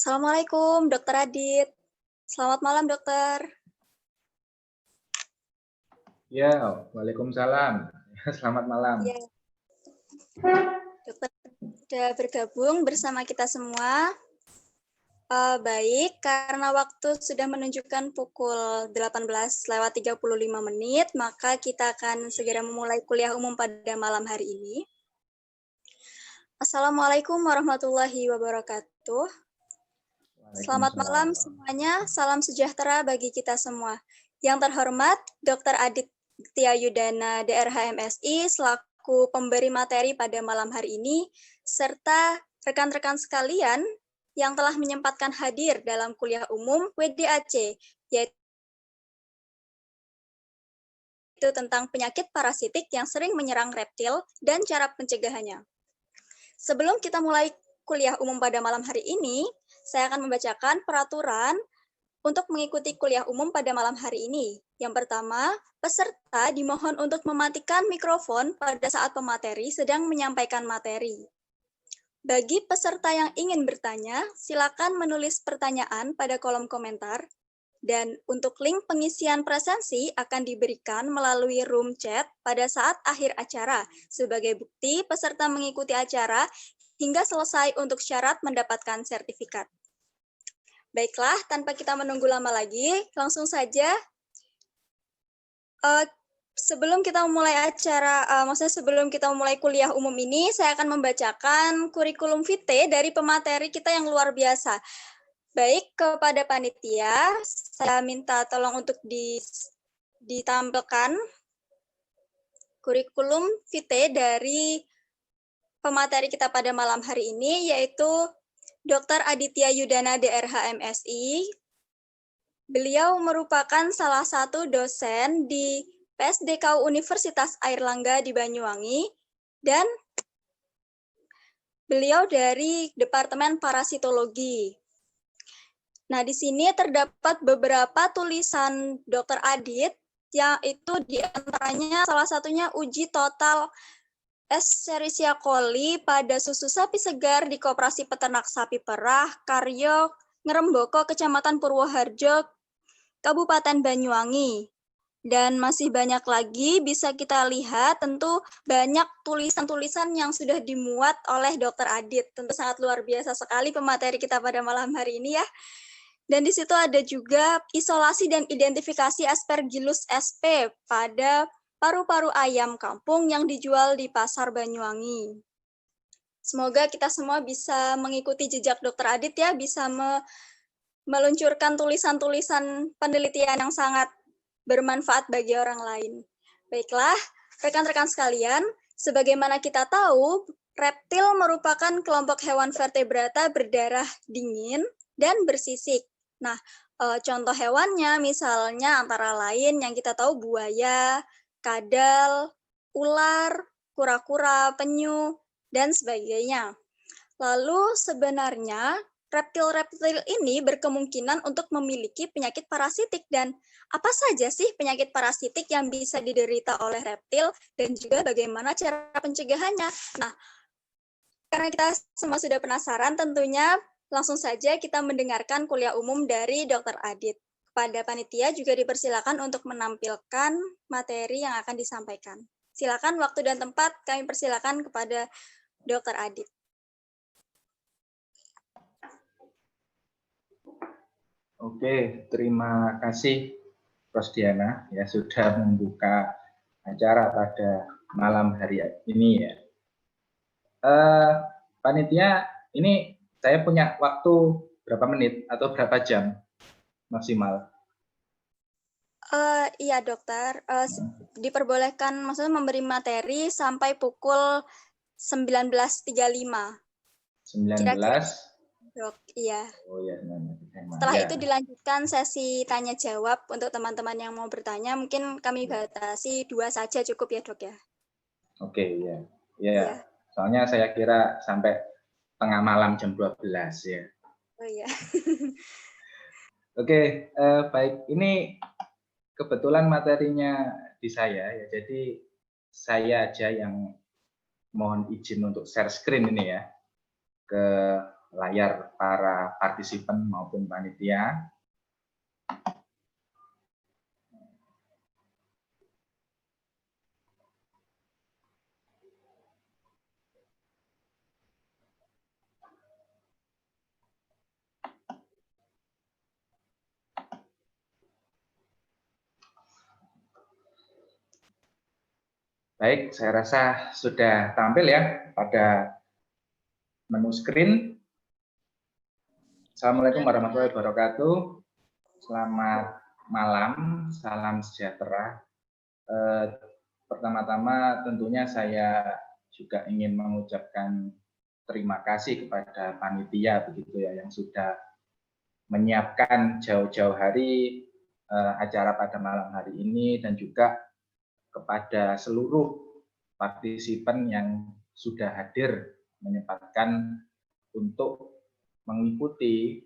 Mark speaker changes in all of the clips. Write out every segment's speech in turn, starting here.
Speaker 1: Assalamualaikum, Dokter Adit. Selamat malam, Dokter.
Speaker 2: Ya, waalaikumsalam. Selamat malam.
Speaker 1: Ya, Dokter sudah bergabung bersama kita semua. Baik, karena waktu sudah menunjukkan pukul 18:35, maka kita akan segera memulai kuliah umum pada malam hari ini. Assalamualaikum warahmatullahi wabarakatuh. Selamat malam semuanya, salam sejahtera bagi kita semua. Yang terhormat, Dr. Aditya Yudana, DRH MSI, selaku pemberi materi pada malam hari ini, serta rekan-rekan sekalian yang telah menyempatkan hadir dalam kuliah umum WDAC, yaitu tentang penyakit parasitik yang sering menyerang reptil dan cara pencegahannya. Sebelum kita mulai kuliah umum pada malam hari ini, saya akan membacakan peraturan untuk mengikuti kuliah umum pada malam hari ini. Yang pertama, peserta dimohon untuk mematikan mikrofon pada saat pemateri sedang menyampaikan materi. Bagi peserta yang ingin bertanya, silakan menulis pertanyaan pada kolom komentar. Dan untuk link pengisian presensi akan diberikan melalui room chat pada saat akhir acara, sebagai bukti peserta mengikuti acara hingga selesai untuk syarat mendapatkan sertifikat. Baiklah, tanpa kita menunggu lama lagi, langsung saja. Sebelum kita memulai sebelum kita memulai kuliah umum ini, saya akan membacakan kurikulum vitae dari pemateri kita yang luar biasa. Baik, kepada panitia, saya minta tolong untuk ditampilkan kurikulum vitae dari pemateri kita pada malam hari ini, yaitu Dr. Aditya Yudana, DRH MSI. Beliau merupakan salah satu dosen di PSDKU Universitas Airlangga di Banyuwangi, dan beliau dari Departemen Parasitologi. Nah, di sini terdapat beberapa tulisan Dr. Adit, yaitu diantaranya salah satunya uji total Escherichia coli pada susu sapi segar di Koperasi Peternak Sapi Perah, Karyo, Ngeremboko, Kecamatan Purwoharjo, Kabupaten Banyuwangi. Dan masih banyak lagi bisa kita lihat, tentu banyak tulisan-tulisan yang sudah dimuat oleh Dr. Adit. Tentu sangat luar biasa sekali pemateri kita pada malam hari ini ya. Dan di situ ada juga isolasi dan identifikasi Aspergillus sp pada paru-paru ayam kampung yang dijual di Pasar Banyuwangi. Semoga kita semua bisa mengikuti jejak Dr. Adit ya, bisa meluncurkan tulisan-tulisan penelitian yang sangat bermanfaat bagi orang lain. Baiklah, rekan-rekan sekalian, sebagaimana kita tahu, reptil merupakan kelompok hewan vertebrata berdarah dingin dan bersisik. Nah, contoh hewannya misalnya antara lain yang kita tahu buaya, kadal, ular, kura-kura, penyu, dan sebagainya. Lalu sebenarnya reptil-reptil ini berkemungkinan untuk memiliki penyakit parasitik, dan apa saja sih penyakit parasitik yang bisa diderita oleh reptil dan juga bagaimana cara pencegahannya. Nah, karena kita semua sudah penasaran, tentunya langsung saja kita mendengarkan kuliah umum dari Dr. Adit. Kepada panitia juga dipersilakan untuk menampilkan materi yang akan disampaikan. Silakan waktu dan tempat kami persilakan kepada Dr. Adit.
Speaker 2: Oke, terima kasih Rosdiana ya sudah membuka acara pada malam hari ini ya. Panitia, ini saya punya waktu berapa menit atau berapa jam maksimal?
Speaker 1: Iya dokter, diperbolehkan maksudnya memberi materi sampai pukul 19.35.
Speaker 2: 19?
Speaker 1: Dok, iya.
Speaker 2: Oh ya,
Speaker 1: Setelah itu dilanjutkan sesi tanya jawab untuk teman-teman yang mau bertanya. Mungkin kami batasi 2 saja cukup ya dok ya.
Speaker 2: Oke, ya. Ya. Soalnya saya kira sampai tengah malam jam 12 ya.
Speaker 1: Oh iya.
Speaker 2: Oke, baik. Ini kebetulan materinya di saya ya. Jadi saya aja yang mohon izin untuk share screen ini ya ke layar para partisipan maupun panitia. Baik, saya rasa sudah tampil ya pada menu screen. Assalamualaikum warahmatullahi wabarakatuh. Selamat malam, salam sejahtera. Pertama-tama tentunya saya juga ingin mengucapkan terima kasih kepada panitia begitu ya yang sudah menyiapkan jauh-jauh hari acara pada malam hari ini, dan juga kepada seluruh partisipan yang sudah hadir menyempatkan untuk mengikuti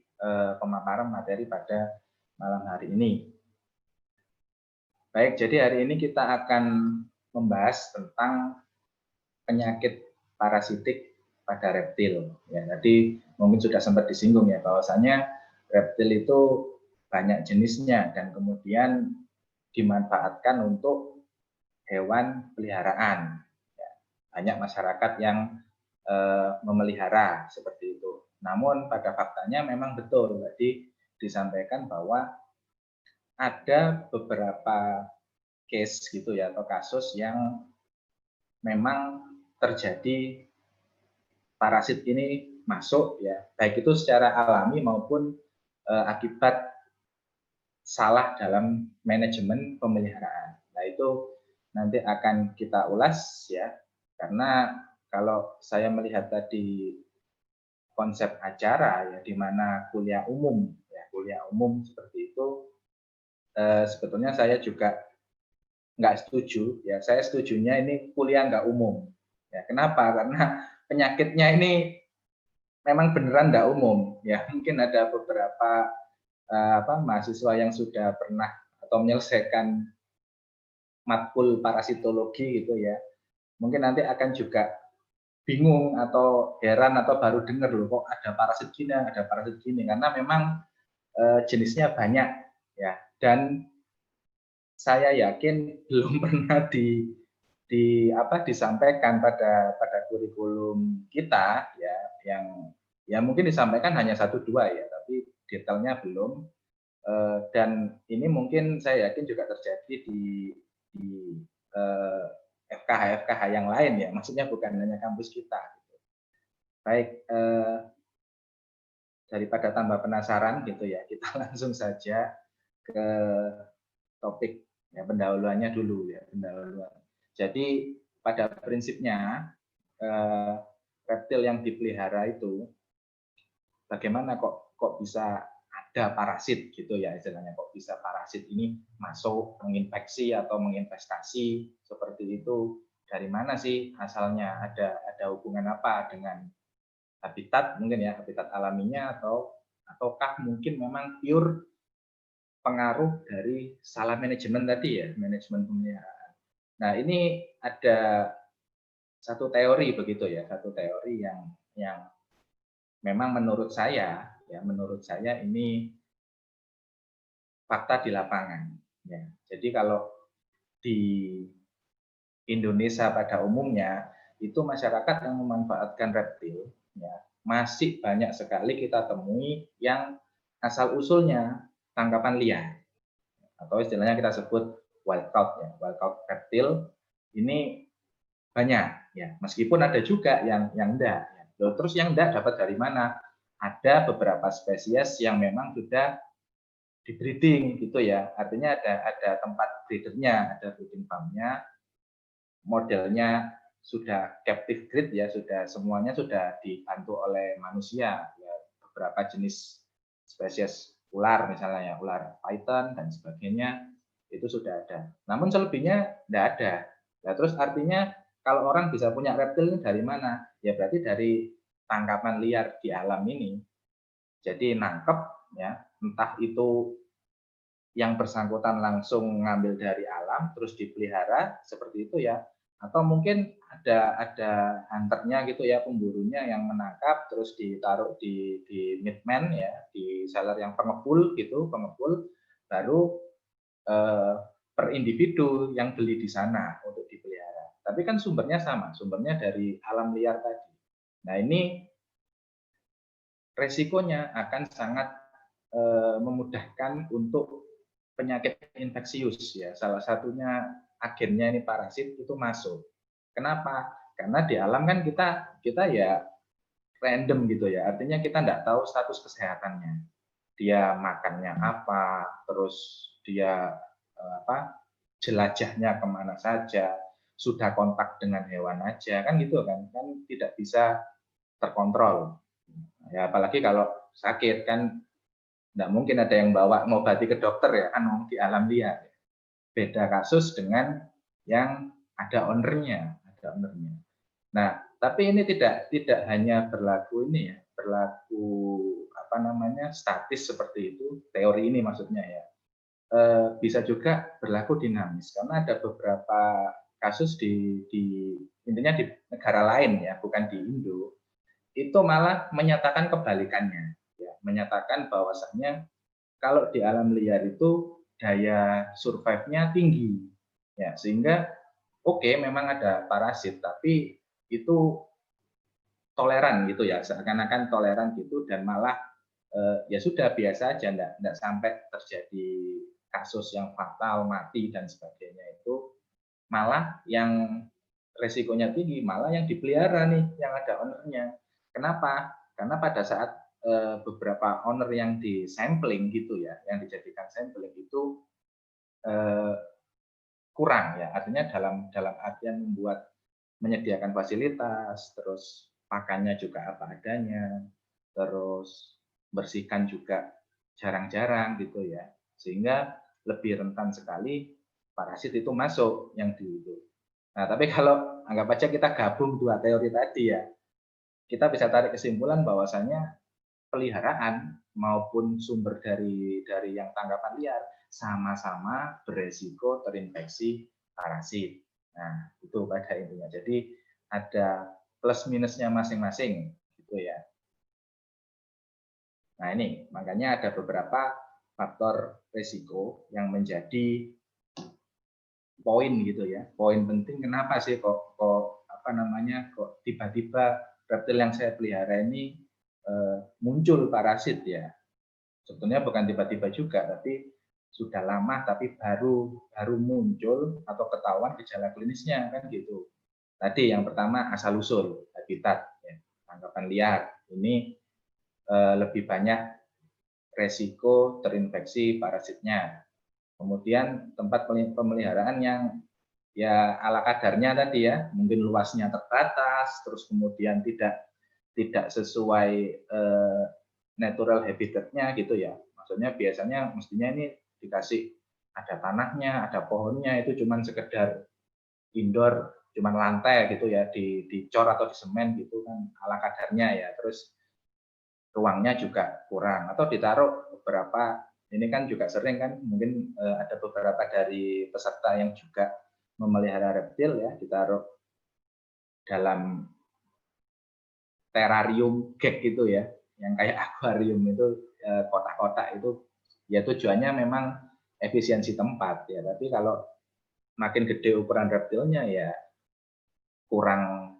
Speaker 2: pemaparan materi pada malam hari ini. Baik, jadi hari ini kita akan membahas tentang penyakit parasitik pada reptil. Ya, tadi mungkin sudah sempat disinggung ya bahwasanya reptil itu banyak jenisnya dan kemudian dimanfaatkan untuk hewan peliharaan. Ya, banyak masyarakat yang memelihara seperti itu. Namun pada faktanya memang betul tadi disampaikan bahwa ada beberapa case gitu ya atau kasus yang memang terjadi parasit ini masuk ya, baik itu secara alami maupun akibat salah dalam manajemen pemeliharaan. Nah, itu nanti akan kita ulas ya, karena kalau saya melihat tadi konsep acara ya, di mana kuliah umum ya, kuliah umum seperti itu, sebetulnya saya juga nggak setuju ya. Saya setujunya ini kuliah nggak umum ya. Kenapa? Karena penyakitnya ini memang beneran nggak umum ya. Mungkin ada beberapa mahasiswa yang sudah pernah atau menyelesaikan matkul parasitologi gitu ya, mungkin nanti akan juga bingung atau heran atau baru dengar loh kok ada parasit gini, ada parasit gini, karena memang jenisnya banyak ya, dan saya yakin belum pernah disampaikan pada kurikulum kita ya, yang ya mungkin disampaikan hanya 1-2 ya, tapi detailnya belum. Dan ini mungkin saya yakin juga terjadi di FKH yang lain ya, maksudnya bukan hanya kampus kita. Baik, daripada tambah penasaran gitu ya, kita langsung saja ke topik ya, pendahuluannya dulu ya, pendahuluan. Jadi pada prinsipnya reptil yang dipelihara itu bagaimana kok bisa ada parasit gitu ya, istilahnya kok bisa parasit ini masuk menginfeksi atau menginvestasi seperti itu, dari mana sih asalnya, ada hubungan apa dengan habitat mungkin ya, habitat alaminya, ataukah mungkin memang pure pengaruh dari salah manajemen tadi ya, manajemen pemeliharaan. Nah, ini ada satu teori begitu ya, satu teori yang memang menurut saya ini fakta di lapangan ya. Jadi kalau di Indonesia pada umumnya itu masyarakat yang memanfaatkan reptil ya, masih banyak sekali kita temui yang asal usulnya tangkapan liar atau istilahnya kita sebut wild caught ya, wild caught reptil ini banyak ya, meskipun ada juga yang enggak ya. Loh, terus yang enggak dapat dari mana? Ada beberapa spesies yang memang sudah di breeding gitu ya, artinya ada tempat breedernya, ada breeding farmnya, modelnya sudah captive breed ya, sudah semuanya sudah dibantu oleh manusia ya, beberapa jenis spesies ular misalnya ya, ular python dan sebagainya itu sudah ada, namun selebihnya tidak ada. Nah, terus artinya kalau orang bisa punya reptil ini dari mana? Ya berarti dari tangkapan liar di alam ini. Jadi nangkep ya, entah itu yang bersangkutan langsung ngambil dari alam terus dipelihara seperti itu ya, Atau mungkin ada hunternya gitu ya, pemburunya yang menangkap terus ditaruh di midman ya, di seller yang pengepul gitu, pengepul, baru per individu yang beli di sana untuk dipelihara. Tapi kan sumbernya sama, sumbernya dari alam liar tadi. Nah, ini resikonya akan sangat memudahkan untuk penyakit infeksius ya. Salah satunya agennya ini parasit itu masuk. Kenapa? Karena di alam kan kita ya random gitu ya. Artinya kita nggak tahu status kesehatannya. Dia makannya apa, terus dia apa jelajahnya kemana saja, sudah kontak dengan hewan aja kan gitu kan tidak bisa terkontrol. Ya apalagi kalau sakit kan nggak mungkin ada yang bawa ngobati ke dokter ya kan di alam liar. Beda kasus dengan yang ada ownernya, ada ownernya. Nah, tapi ini tidak hanya berlaku ini ya, berlaku apa namanya statis seperti itu, teori ini maksudnya ya. Bisa juga berlaku dinamis karena ada beberapa kasus di intinya di negara lain ya, bukan di Indo, itu malah menyatakan kebalikannya, ya, menyatakan bahwasannya kalau di alam liar itu daya survive-nya tinggi, ya sehingga oke memang ada parasit tapi itu toleran gitu ya, seakan-akan toleran gitu dan malah ya sudah biasa aja, enggak sampai terjadi kasus yang fatal, mati dan sebagainya itu malah yang resikonya tinggi, malah yang dipelihara nih, yang ada ownernya. Kenapa? Karena pada saat beberapa owner yang di sampling gitu ya, yang dijadikan sampling itu eh, kurang ya, artinya dalam artian membuat menyediakan fasilitas, terus pakannya juga apa adanya, terus bersihkan juga jarang-jarang gitu ya, sehingga lebih rentan sekali parasit itu masuk yang di itu. Nah, tapi kalau anggap aja kita gabung dua teori tadi ya, kita bisa tarik kesimpulan bahwasanya peliharaan maupun sumber dari yang tangkapan liar sama-sama beresiko terinfeksi parasit. Nah, itu pada intinya. Jadi ada plus minusnya masing-masing gitu ya. Nah, ini makanya ada beberapa faktor risiko yang menjadi poin gitu ya. Poin penting kenapa sih kok apa namanya kok tiba-tiba reptil yang saya pelihara ini muncul parasit ya. Sebetulnya bukan tiba-tiba juga, tapi sudah lama tapi baru muncul atau ketahuan gejala klinisnya kan gitu. Tadi yang pertama asal usul habitat ya, tangkapan liar ini lebih banyak resiko terinfeksi parasitnya. Kemudian tempat pemeliharaan yang ya ala kadarnya tadi ya, mungkin luasnya terbatas, terus kemudian tidak sesuai natural habitatnya gitu ya. Maksudnya biasanya mestinya ini dikasih ada tanahnya, ada pohonnya, itu cuman sekedar indoor, cuman lantai gitu ya, dicor atau di semen gitu kan ala kadarnya ya. Terus ruangnya juga kurang atau ditaruh beberapa ini kan juga sering kan mungkin ada beberapa dari peserta yang juga memelihara reptil ya ditaruh dalam terarium gag gitu ya yang kayak akuarium itu kotak-kotak itu ya tujuannya memang efisiensi tempat ya tapi kalau makin gede ukuran reptilnya ya kurang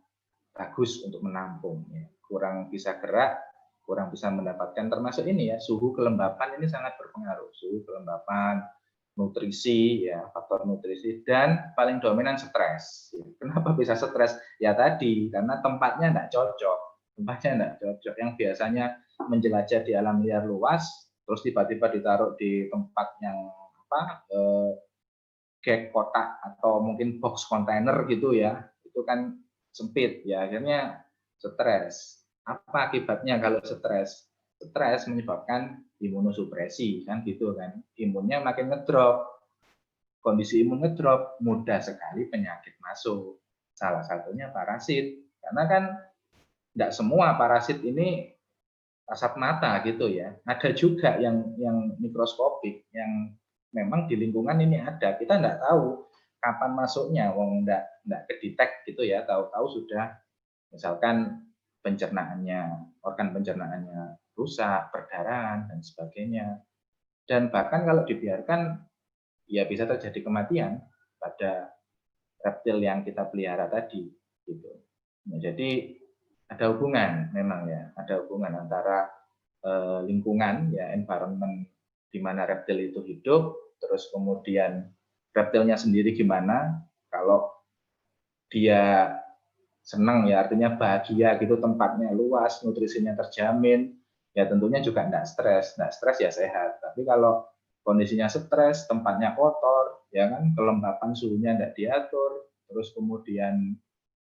Speaker 2: bagus untuk menampung ya. Kurang bisa gerak, kurang bisa mendapatkan termasuk ini ya suhu kelembapan ini sangat berpengaruh suhu kelembapan nutrisi ya faktor nutrisi dan paling dominan stres. Kenapa bisa stres? Ya tadi karena tempatnya tidak cocok yang biasanya menjelajah di alam liar luas terus tiba-tiba ditaruh di tempat yang apa gag kotak atau mungkin box kontainer gitu ya itu kan sempit ya akhirnya stres. Apa akibatnya kalau stres? Stres menyebabkan imunosupresi kan gitu kan. Imunnya makin ngedrop. Kondisi imun ngedrop, mudah sekali penyakit masuk. Salah satunya parasit. Karena kan tidak semua parasit ini kasat mata gitu ya. Ada juga yang mikroskopik yang memang di lingkungan ini ada. Kita tidak tahu kapan masuknya, wong ndak kedetek gitu ya, tahu-tahu sudah misalkan organ pencernaannya rusak, perdarahan dan sebagainya. Dan bahkan kalau dibiarkan ya bisa terjadi kematian pada reptil yang kita pelihara tadi gitu. Nah, jadi ada hubungan memang ya, ada hubungan antara lingkungan ya, environment di mana reptil itu hidup, terus kemudian reptilnya sendiri gimana. Kalau dia senang ya artinya bahagia gitu, tempatnya luas, nutrisinya terjamin, ya tentunya juga enggak stres ya sehat. Tapi kalau kondisinya stres, tempatnya kotor, ya kan, kelembapan suhunya enggak diatur, terus kemudian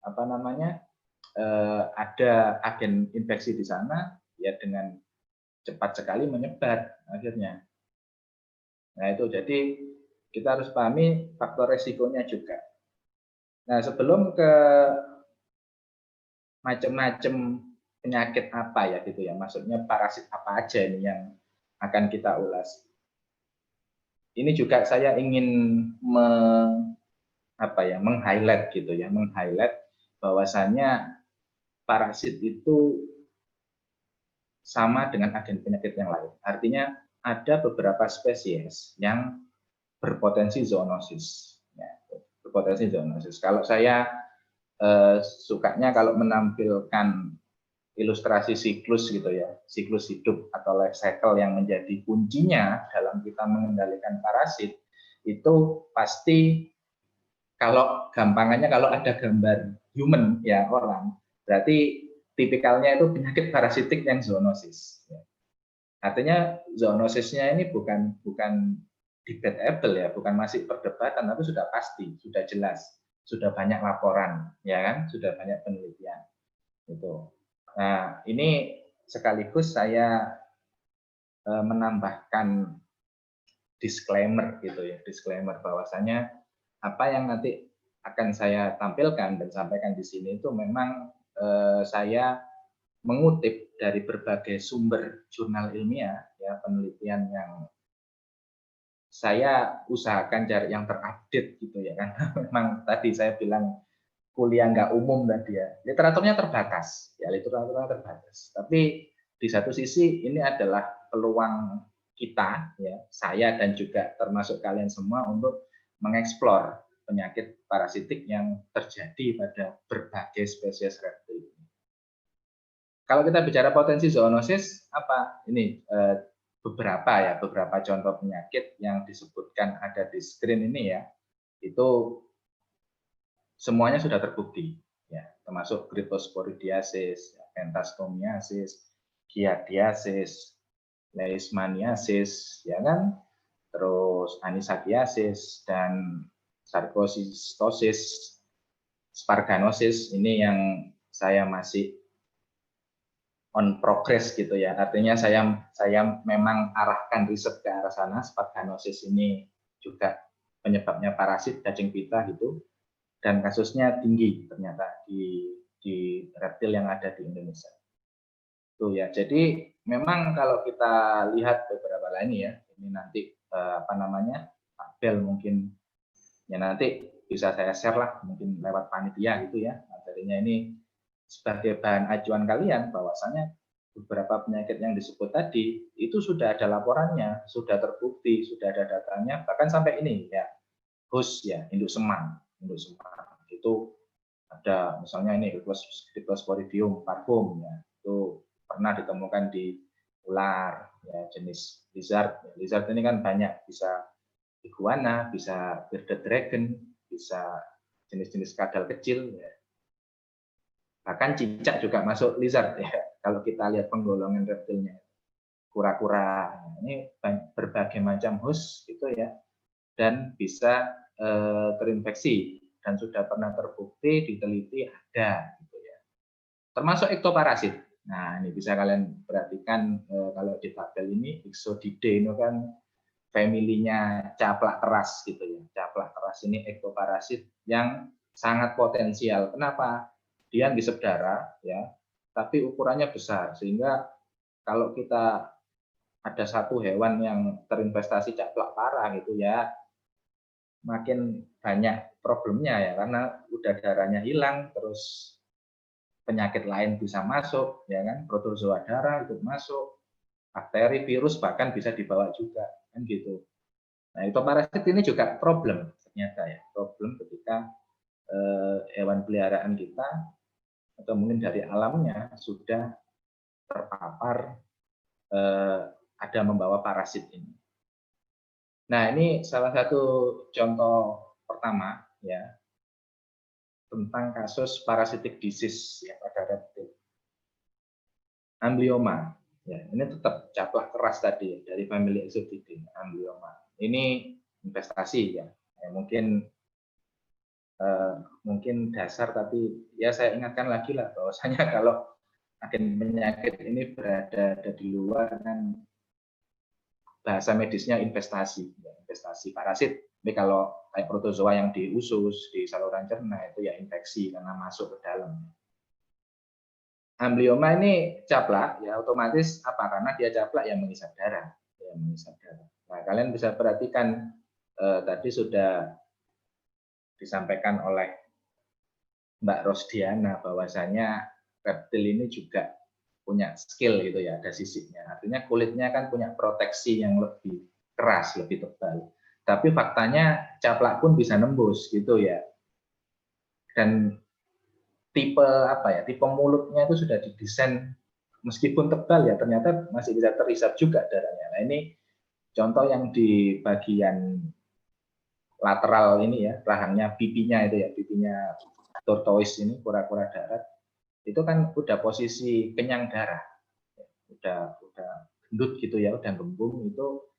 Speaker 2: apa namanya, ada agen infeksi di sana, ya dengan cepat sekali menyebar akhirnya. Nah itu, jadi kita harus pahami faktor resikonya juga. Nah sebelum ke macam-macam penyakit apa ya gitu ya, maksudnya parasit apa aja ini yang akan kita ulas. Ini juga saya ingin meng-highlight gitu ya, meng-highlight bahwasannya parasit itu sama dengan agen penyakit yang lain. Artinya ada beberapa spesies yang berpotensi zoonosis. Ya, berpotensi zoonosis. Kalau saya sukanya kalau menampilkan ilustrasi siklus gitu ya, siklus hidup atau life cycle yang menjadi kuncinya dalam kita mengendalikan parasit, itu pasti kalau gampangannya kalau ada gambar human ya orang, berarti tipikalnya itu penyakit parasitik yang zoonosis. Artinya zoonosisnya ini bukan debatable ya, bukan masih perdebatan, tapi sudah pasti, sudah jelas, sudah banyak laporan, ya kan, sudah banyak penelitian. Itu. Nah, ini sekaligus saya menambahkan disclaimer gitu ya, disclaimer bahwasanya apa yang nanti akan saya tampilkan dan sampaikan di sini itu memang saya mengutip dari berbagai sumber jurnal ilmiah ya, penelitian yang saya usahakan cari yang terupdate gitu ya kan. Memang tadi saya bilang kuliah nggak umum tadi ya, literaturnya terbatas ya, literaturnya terbatas, tapi di satu sisi ini adalah peluang kita ya, saya dan juga termasuk kalian semua untuk mengeksplor penyakit parasitik yang terjadi pada berbagai spesies reptil. Kalau kita bicara potensi zoonosis, apa ini beberapa contoh penyakit yang disebutkan ada di screen ini ya, itu semuanya sudah terbukti ya, termasuk cryptosporidiasis, pentastomiasis, giardiasis, leishmaniasis, ya kan, terus anisakiasis dan sarkoidosis, sparganosis. Ini yang saya masih on progress gitu ya, artinya saya memang arahkan riset ke arah sana. Sparganosis ini juga penyebabnya parasit cacing pita gitu, dan kasusnya tinggi ternyata di reptil yang ada di Indonesia. Tuh ya, jadi memang kalau kita lihat beberapa lain ya, ini nanti tabel mungkin ya nanti bisa saya share lah mungkin lewat panitia gitu ya, materinya ini sebagai bahan acuan kalian bahwasanya beberapa penyakit yang disebut tadi itu sudah ada laporannya, sudah terbukti, sudah ada datanya, bahkan sampai ini ya, HUS ya, induk semang itu ada misalnya ini Cryptosporidium parvum ya, itu pernah ditemukan di ular ya, jenis lizard. Lizard ini kan banyak, bisa iguana, bisa bearded dragon, bisa jenis-jenis kadal kecil ya. Bahkan cicak juga masuk lizard ya, kalau kita lihat penggolongan reptilnya. Kura-kura, ini berbagai macam host gitu ya, dan bisa terinfeksi dan sudah pernah terbukti diteliti ada gitu ya. Termasuk ektoparasit. Nah, ini bisa kalian perhatikan kalau di tabel ini Ixodidae itu kan familinya caplak keras gitu ya. Caplak keras ini ektoparasit yang sangat potensial. Kenapa? Dia ngisep darah ya, tapi ukurannya besar, sehingga kalau kita ada satu hewan yang terinvestasi caplak parah gitu ya, makin banyak problemnya ya, karena udah darahnya hilang, terus penyakit lain bisa masuk, ya kan, protozoa darah ikut masuk, bakteri, virus bahkan bisa dibawa juga, kan gitu. Nah, ektoparazit ini juga problem ternyata ya, problem ketika hewan peliharaan kita atau mungkin dari alamnya sudah terpapar ada membawa parasit ini. Nah, ini salah satu contoh pertama ya tentang kasus parasitic disease ya pada reptil. Amblyoma. Ya, ini tetap caplak keras tadi ya, dari famili Exotidae, Amblyoma. Ini investasi ya. Mungkin dasar, tapi ya saya ingatkan lagi lah bahwasanya kalau agen penyakit ini berada di luar kan bahasa medisnya investasi, ya, investasi parasit. Tapi kalau kayak protozoa yang di usus, di saluran cerna itu ya infeksi karena masuk ke dalam. Amblyoma ini caplak, ya otomatis apa? Karena dia caplak ya mengisap darah, ya mengisap darah. Nah, kalian bisa perhatikan tadi sudah disampaikan oleh Mbak Rosdiana bahwasanya reptil ini juga punya skill gitu ya, ada sisiknya. Artinya kulitnya kan punya proteksi yang lebih keras, lebih tebal. Tapi faktanya caplak pun bisa nembus gitu ya. Dan tipe apa ya? Tipe mulutnya itu sudah didesain meskipun tebal ya, ternyata masih bisa terisap juga darahnya. Nah, ini contoh yang di bagian lateral ini ya, rahangnya pipinya itu ya, pipinya tortoise ini, kura-kura darat. Itu kan udah posisi kenyang darah. Udah gendut gitu ya, udah gembung, itu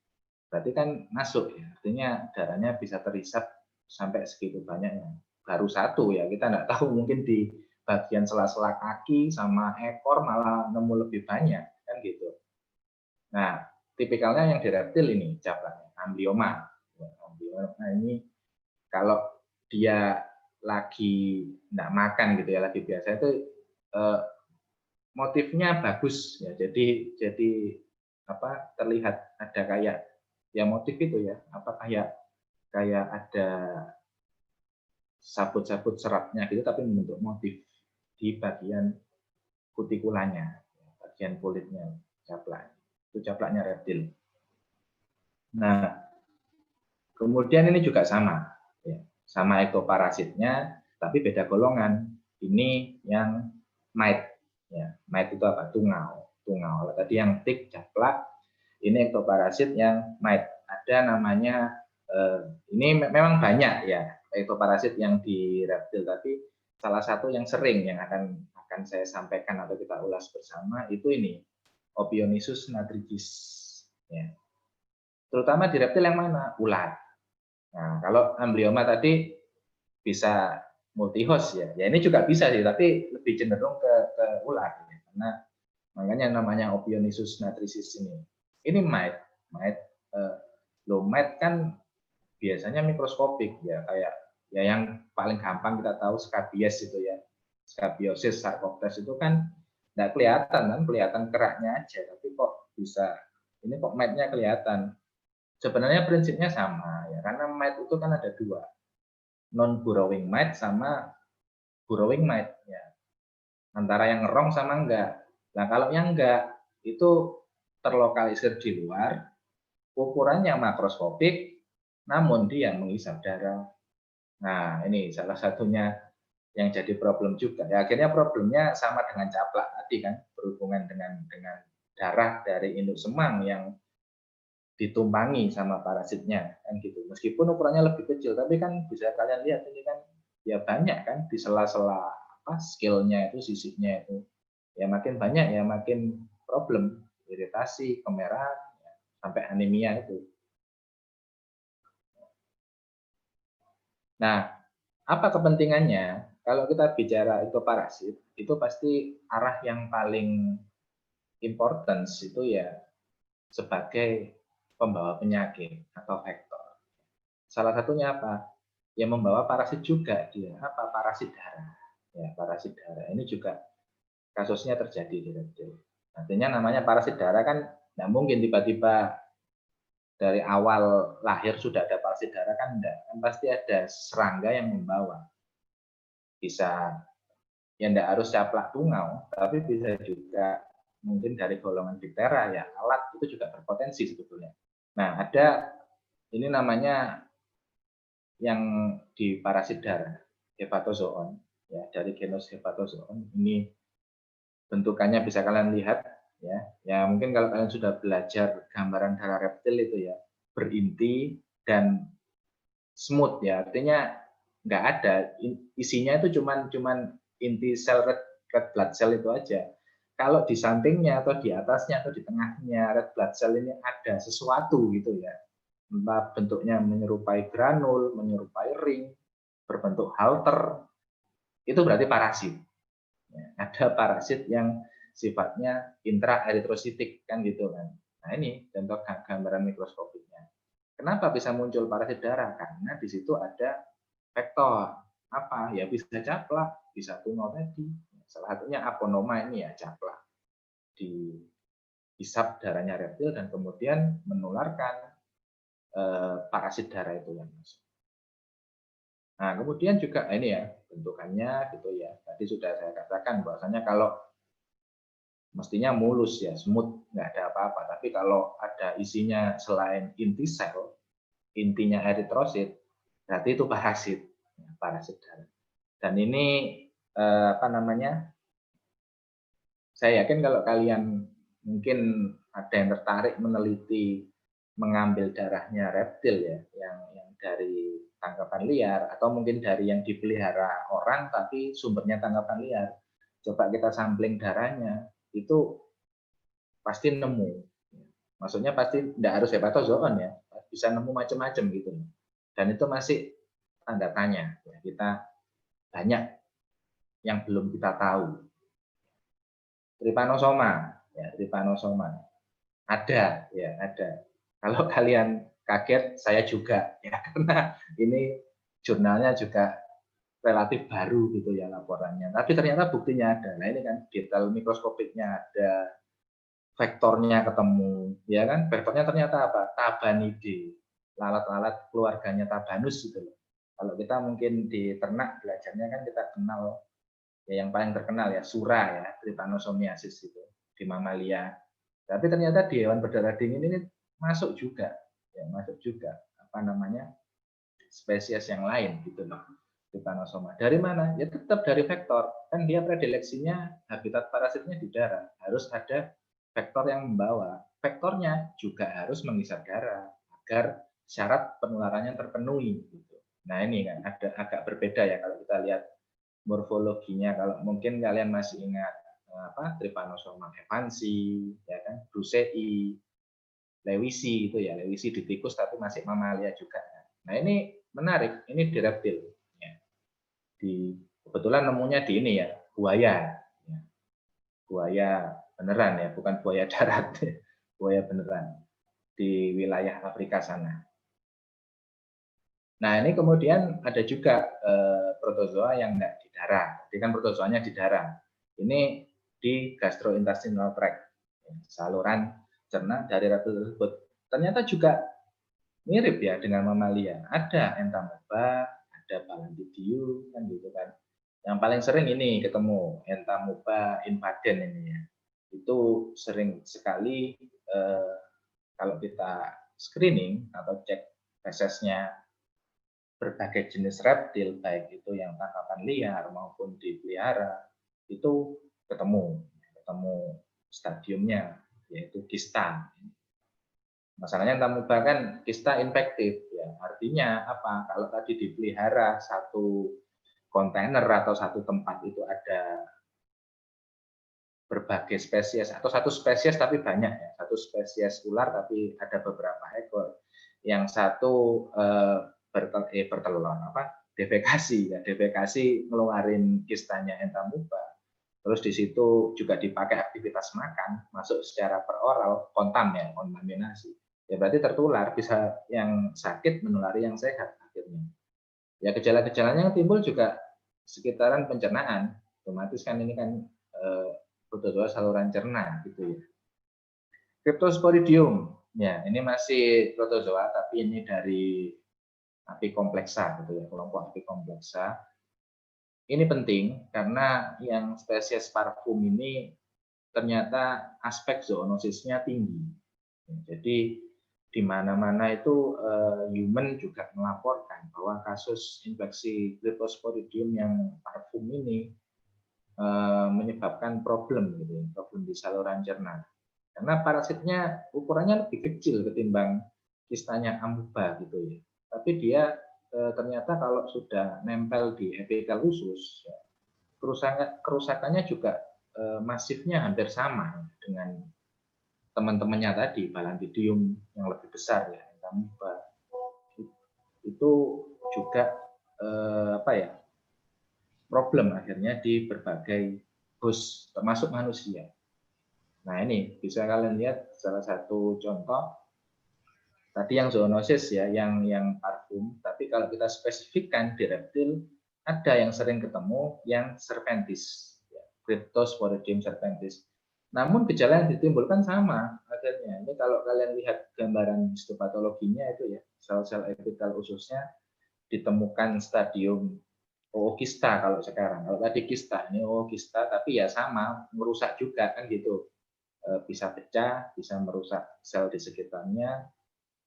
Speaker 2: berarti kan masuk ya, artinya darahnya bisa terisap sampai segitu banyaknya. Baru satu ya, kita nggak tahu mungkin di bagian sela-sela kaki sama ekor malah nemu lebih banyak kan gitu. Nah, tipikalnya yang di reptil ini caplaknya Amblyoma. Nah, ini kalau dia lagi nggak makan gitu ya, lagi biasa itu motifnya bagus ya, jadi apa terlihat ada kayak ya motif itu ya, apa kayak ada sabut-sabut seratnya gitu tapi membentuk motif di bagian kutikulanya, bagian kulitnya caplak. Itu caplaknya reptil. Nah, kemudian ini juga sama ya, sama ektoparasitnya tapi beda golongan. Ini yang mite ya. Mite itu apa? Tungau. Tadi yang tik caplak, ini ektoparasit yang mite. Ada namanya ini memang banyak ya ektoparasit yang di reptil, tapi salah satu yang sering yang akan saya sampaikan atau kita ulas bersama itu ini Ophionisus nadrigis ya. Terutama di reptil yang mana? Ular. Nah, kalau amblyoma tadi bisa multi host ya. Ya ini juga bisa sih, tapi lebih cenderung ke ular ya. Karena makanya namanya Ophionisus nadrigis ini. Ini mite low mite kan biasanya mikroskopik ya, kayak ya yang paling gampang kita tahu skabies itu ya. Skabiosis, sarcoptes itu kan nggak kelihatan kan, kelihatan keraknya aja, tapi kok bisa ini kok mite-nya kelihatan. Sebenarnya prinsipnya sama ya, karena mite itu kan ada dua, non burrowing mite sama burrowing mite ya. Antara yang ngerong sama enggak. Nah, kalau yang enggak itu terlokalisir di luar, ukurannya makroskopik, namun dia menghisap darah. Nah, ini salah satunya yang jadi problem juga. Ya, akhirnya problemnya sama dengan caplak tadi kan, berhubungan dengan darah dari induk semang yang ditumpangi sama parasitnya kan gitu. Meskipun ukurannya lebih kecil, tapi kan bisa kalian lihat ini kan ya banyak kan di sela-sela apa skillnya itu, sisiknya itu. Ya makin banyak ya makin problem, iritasi, kemerahan, ya, sampai anemia itu. Nah, apa kepentingannya? Kalau kita bicara itu parasit, itu pasti arah yang paling importance itu ya sebagai pembawa penyakit atau vektor. Salah satunya apa? Yang membawa parasit juga dia. Apa? Parasit darah. Ya, parasit darah. Ini juga kasusnya terjadi di reptil. Artinya namanya parasit darah kan nggak mungkin tiba-tiba dari awal lahir sudah ada parasit darah kan enggak, kan pasti ada serangga yang membawa. Bisa ya enggak harus caplak tungau, tapi bisa juga mungkin dari golongan diphtheria ya, alat itu juga berpotensi sebetulnya. Nah, ada ini namanya yang di parasit darah, hepatozoon, ya dari genus hepatozoon. Ini bentukannya bisa kalian lihat ya. Ya mungkin kalau kalian sudah belajar gambaran darah reptil itu ya, berinti dan smooth ya, artinya nggak ada isinya itu cuman inti sel red blood cell itu aja. Kalau di sampingnya atau di atasnya atau di tengahnya red blood cell ini ada sesuatu gitu ya, entah bentuknya menyerupai granul, menyerupai ring, berbentuk halter, itu berarti parasit. Ya, ada parasit yang sifatnya intraeritrositik kan gitu kan. Nah ini contoh gambaran mikroskopiknya. Kenapa bisa muncul parasit darah? Karena di situ ada faktor apa? Ya bisa caplak, bisa tungau tadi. Salah satunya aponoma ini ya caplak. Dihisap darahnya reptil dan kemudian menularkan parasit darah itu yang masuk. Nah, kemudian juga ini ya bentukannya gitu ya. Tadi sudah saya katakan bahwasanya kalau mestinya mulus ya, smooth, nggak ada apa-apa. Tapi kalau ada isinya selain inti sel, intinya eritrosit, berarti itu parasit, parasit darah. Dan ini apa namanya? Saya yakin kalau kalian mungkin ada yang tertarik meneliti mengambil darahnya reptil ya, yang dari tangkapan liar atau mungkin dari yang dipelihara orang tapi sumbernya tangkapan liar. Coba kita sampling darahnya, itu pasti nemu. Maksudnya pasti tidak harus hepatozoon ya, bisa nemu macam-macam gitu. Dan itu masih tanda tanya. Ya, kita banyak yang belum kita tahu. Trypanosoma, ya trypanosoma. Ada, ya ada. Kalau kalian kaget, saya juga ya karena ini jurnalnya juga relatif baru gitu ya laporannya. Tapi ternyata buktinya ada. Nah ini kan detail mikroskopiknya ada, vektornya ketemu, ya kan? Vektornya ternyata apa? Tabanide, lalat-lalat keluarganya Tabanus gitu loh. Kalau kita mungkin di ternak belajarnya kan kita kenal ya yang paling terkenal ya sura ya, trypanosomiasis itu di mamalia. Tapi ternyata di hewan berdarah dingin ini masuk juga, ya masuk juga apa namanya spesies yang lain gitu loh. Trypanosoma. Dari mana? Ya tetap dari vektor. Kan dia predileksinya habitat parasitnya di darah. Harus ada vektor yang membawa. Vektornya juga harus menghisap darah agar syarat penularannya terpenuhi. Gitu. Nah ini kan ada agak berbeda ya kalau kita lihat morfologinya. Kalau mungkin kalian masih ingat apa Trypanosoma evansi, ya kan, Brucei, Lewisi itu ya, Lewisi di tikus tapi masih mamalia juga. Nah ini menarik, ini di reptil. Ya. Kebetulan nemunya di ini ya, buaya. Ya. Buaya beneran ya, bukan buaya darat, buaya beneran di wilayah Afrika sana. Nah ini kemudian ada juga protozoa yang enggak di darah. Jadi kan protozoanya di darah. Ini di gastrointestinal tract, saluran cerna dari reptil tersebut. Ternyata juga mirip ya dengan mamalia. Ada entamoeba, ada Palandidium kan gitu kan. Yang paling sering ini ketemu Entamoeba invaden ini ya. Itu sering sekali kalau kita screening atau cek fesesnya berbagai jenis reptil, baik itu yang tangkapan liar maupun dipelihara, itu ketemu stadiumnya, yaitu kista. Masalahnya entamoeba kan kista infektif, ya artinya apa? Kalau tadi dipelihara satu kontainer atau satu tempat itu ada berbagai spesies atau satu spesies tapi banyak ya, satu spesies ular tapi ada beberapa ekor. Yang satu bertelur apa? Defekasi ya, defekasi ngeluarin kistanya entamoeba. Terus di situ juga dipakai aktivitas makan, masuk secara peroral, kontam ya, kontaminasi. Ya berarti tertular, bisa yang sakit menulari yang sehat akhirnya. Ya gejala-gejalanya yang timbul juga sekitaran pencernaan, otomatis kan ini kan protozoa saluran cerna gitu ya. Cryptosporidium, Ya, ini masih protozoa, tapi ini dari Apicomplexa gitu ya, kelompok Apicomplexa. Ini penting karena yang spesies parfum ini ternyata aspek zoonosisnya tinggi. Jadi di mana-mana itu human juga melaporkan bahwa kasus infeksi Cryptosporidium yang parfum ini menyebabkan problem gitu, problem di saluran cerna. Karena parasitnya ukurannya lebih kecil ketimbang kistanya amuba gitu ya. Tapi dia ternyata kalau sudah nempel di epitel usus, ya, kerusakannya juga masifnya hampir sama dengan teman-temannya tadi, Balantidium yang lebih besar ya, amuba. Itu juga apa ya, problem akhirnya di berbagai host termasuk manusia. Nah ini bisa kalian lihat salah satu contoh tadi yang zoonosis ya, yang parfum. Tapi kalau kita spesifikkan di reptil ada yang sering ketemu yang serpentis, ya, Cryptosporidium serpentis. Namun gejala yang ditimbulkan sama akhirnya. Ini kalau kalian lihat gambaran histopatologinya itu ya, sel-sel epitel ususnya ditemukan stadium ookista kalau sekarang. Kalau tadi kista, ini ookista, tapi ya sama, merusak juga kan gitu. Bisa pecah, bisa merusak sel di sekitarnya,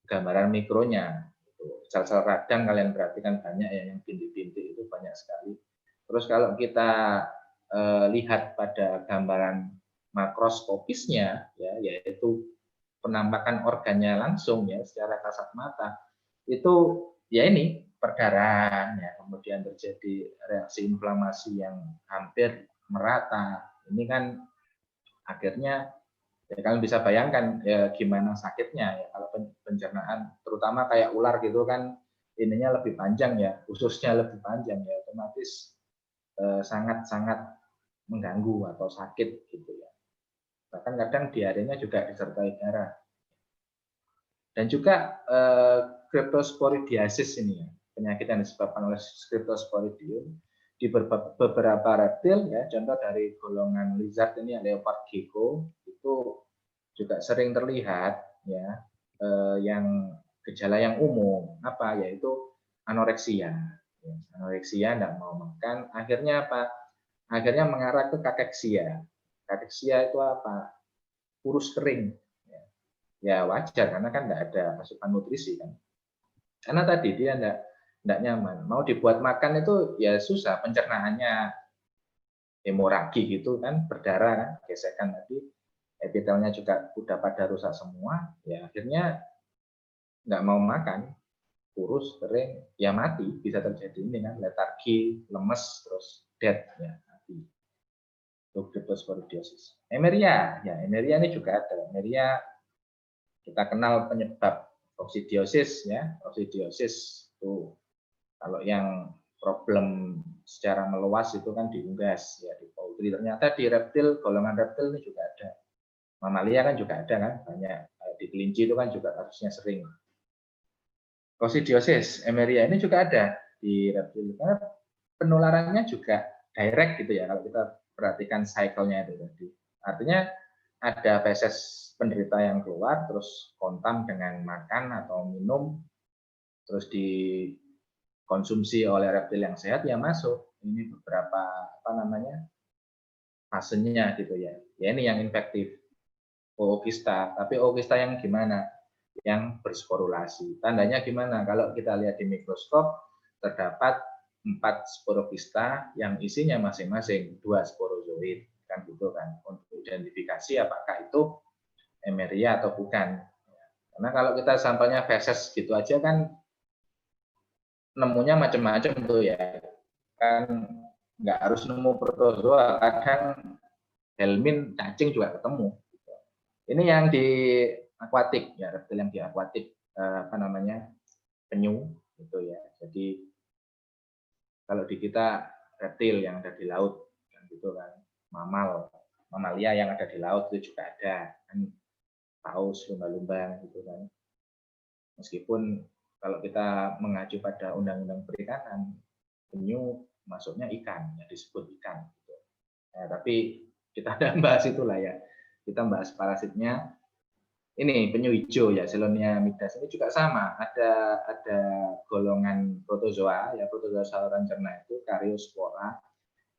Speaker 2: gambaran mikronya. Sel-sel radang kalian perhatikan banyak ya, yang bintik-bintik itu banyak sekali. Terus kalau kita lihat pada gambaran makroskopisnya, ya, yaitu penampakan organnya langsung ya secara kasat mata, itu ya ini perdarahan ya, kemudian terjadi reaksi inflamasi yang hampir merata. Ini kan akhirnya ya kalian bisa bayangkan ya gimana sakitnya ya kalau pencernaan, terutama kayak ular gitu kan, ininya lebih panjang ya, ususnya lebih panjang ya, otomatis sangat-sangat mengganggu atau sakit gitu ya. Bahkan kadang diarenya juga disertai darah. Dan juga Cryptosporidiasis ini ya, penyakit yang disebabkan oleh Cryptosporidium di beberapa reptil ya, contoh dari golongan lizard ini leopard gecko itu juga sering terlihat ya, yang gejala yang umum apa, yaitu anoreksia. Ya, anoreksia tidak mau makan, akhirnya apa? Akhirnya mengarah ke kakeksia. Kakeksia itu apa? Kurus kering. Ya wajar karena kan tidak ada asupan nutrisi kan. Karena tadi dia tidak nyaman. Mau dibuat makan itu ya susah, pencernaannya hemoragi gitu kan, berdarah kan, gesekan tadi, epitelnya juga udah pada rusak semua, ya akhirnya nggak mau makan, kurus, kering, ya mati, bisa terjadi ini kan, letargi, lemes, terus dead, ya mati. Itu Cryptosporidiosis. Emeria, ya Emeria ini juga ada. Emeria kita kenal penyebab oksidiosis ya, oksidiosis itu kalau yang problem secara meluas itu kan di unggas ya, di poultry. Ternyata di reptil, golongan reptil ini juga ada. Mamalia kan juga ada kan, banyak. Di kelinci itu kan juga kasusnya sering. Koksidiosis, Emeria ini juga ada di reptil. Karena penularannya juga direct gitu ya, kalau kita perhatikan cycle-nya itu tadi. Artinya ada feses penderita yang keluar, terus kontam dengan makan atau minum, terus dikonsumsi oleh reptil yang sehat, ya masuk. Ini beberapa apa namanya fasenya gitu ya. Ya ini yang infektif. Ookista, tapi ookista yang gimana? Yang bersporulasi. Tandanya gimana? Kalau kita lihat di mikroskop, terdapat 4 sporokista yang isinya masing-masing 2 sporozoid. Kan gitu kan. Untuk identifikasi apakah itu Emeria atau bukan. Karena kalau kita sampelnya feses gitu aja kan nemunya macam-macam tuh ya. Kan nggak harus nemu protozoa, kadang helmin cacing juga ketemu. Ini yang di akuatik ya, reptil yang di akuatik apa namanya, penyu gitu ya. Jadi kalau di kita reptil yang ada di laut kan gitu kan, mamalia yang ada di laut itu juga ada kan, paus, lumba-lumba gitu kan. Meskipun kalau kita mengacu pada undang-undang perikanan, penyu masuknya ikan, ya disebut ikan. Gitu. Tapi kita tidak bahas itulah ya. Kita bahas parasitnya. ini penyu hijau ya, Selonia midas ini juga sama, ada golongan protozoa ya, protozoa saluran cerna itu Karyospora.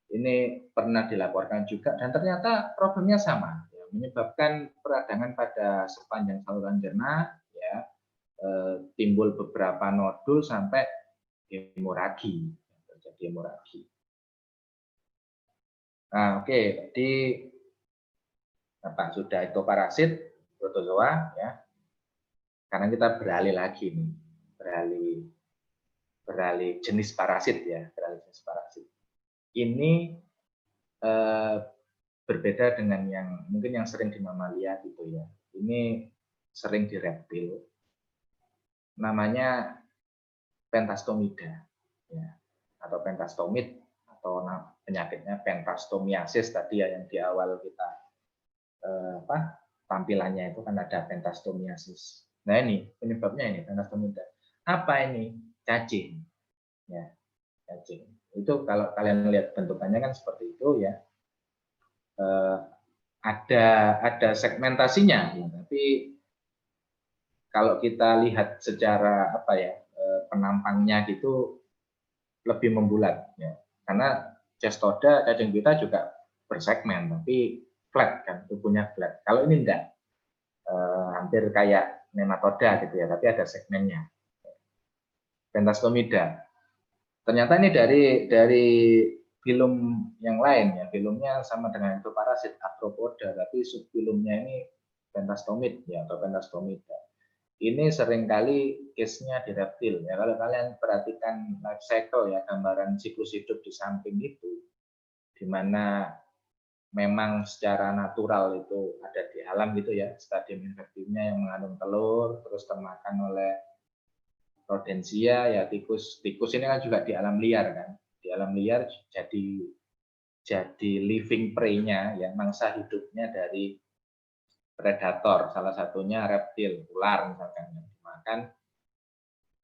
Speaker 2: Ini pernah dilaporkan juga dan ternyata problemnya sama ya, menyebabkan peradangan pada sepanjang saluran cerna ya, timbul beberapa nodul sampai hemoragi, terjadi hemoragi. Nah, oke, jadi apa sudah itu parasit protozoa ya. Karena kita beralih lagi nih, beralih jenis parasit ya, beralih jenis parasit. Ini berbeda dengan yang mungkin yang sering di mamalia gitu ya. Ini sering di reptil. Namanya pentastomida ya, atau pentastomid, atau penyakitnya pentastomiasis tadi ya, yang di awal kita tampilannya itu kan ada pentastomiasis. Nah ini penyebabnya ini pentastomida. Apa ini? Cacing. Ya, cacing. Itu kalau kalian lihat bentukannya kan seperti itu ya. Ada segmentasinya, ya, tapi kalau kita lihat secara apa ya, penampangnya gitu lebih membulat ya. Karena cestoda, cacing pita juga bersegmen tapi flat kan, tubuhnya flat. Kalau ini enggak, hampir kayak nematoda gitu ya, tapi ada segmennya. Pentastomida. Ternyata ini dari filum yang lain ya, filumnya sama dengan itu parasit Arthropoda, tapi subfilumnya ini pentastomid ya, atau pentastomida. Ini seringkali case-nya di reptil ya. Kalau kalian perhatikan life cycle ya, gambaran siklus hidup di samping itu, di mana memang secara natural itu ada di alam gitu ya, stadium infektifnya yang mengandung telur, terus termakan oleh rodensia ya, tikus. Tikus ini kan juga di alam liar kan, di alam liar jadi living prey-nya ya, mangsa hidupnya dari predator, salah satunya reptil, ular misalkan yang dimakan,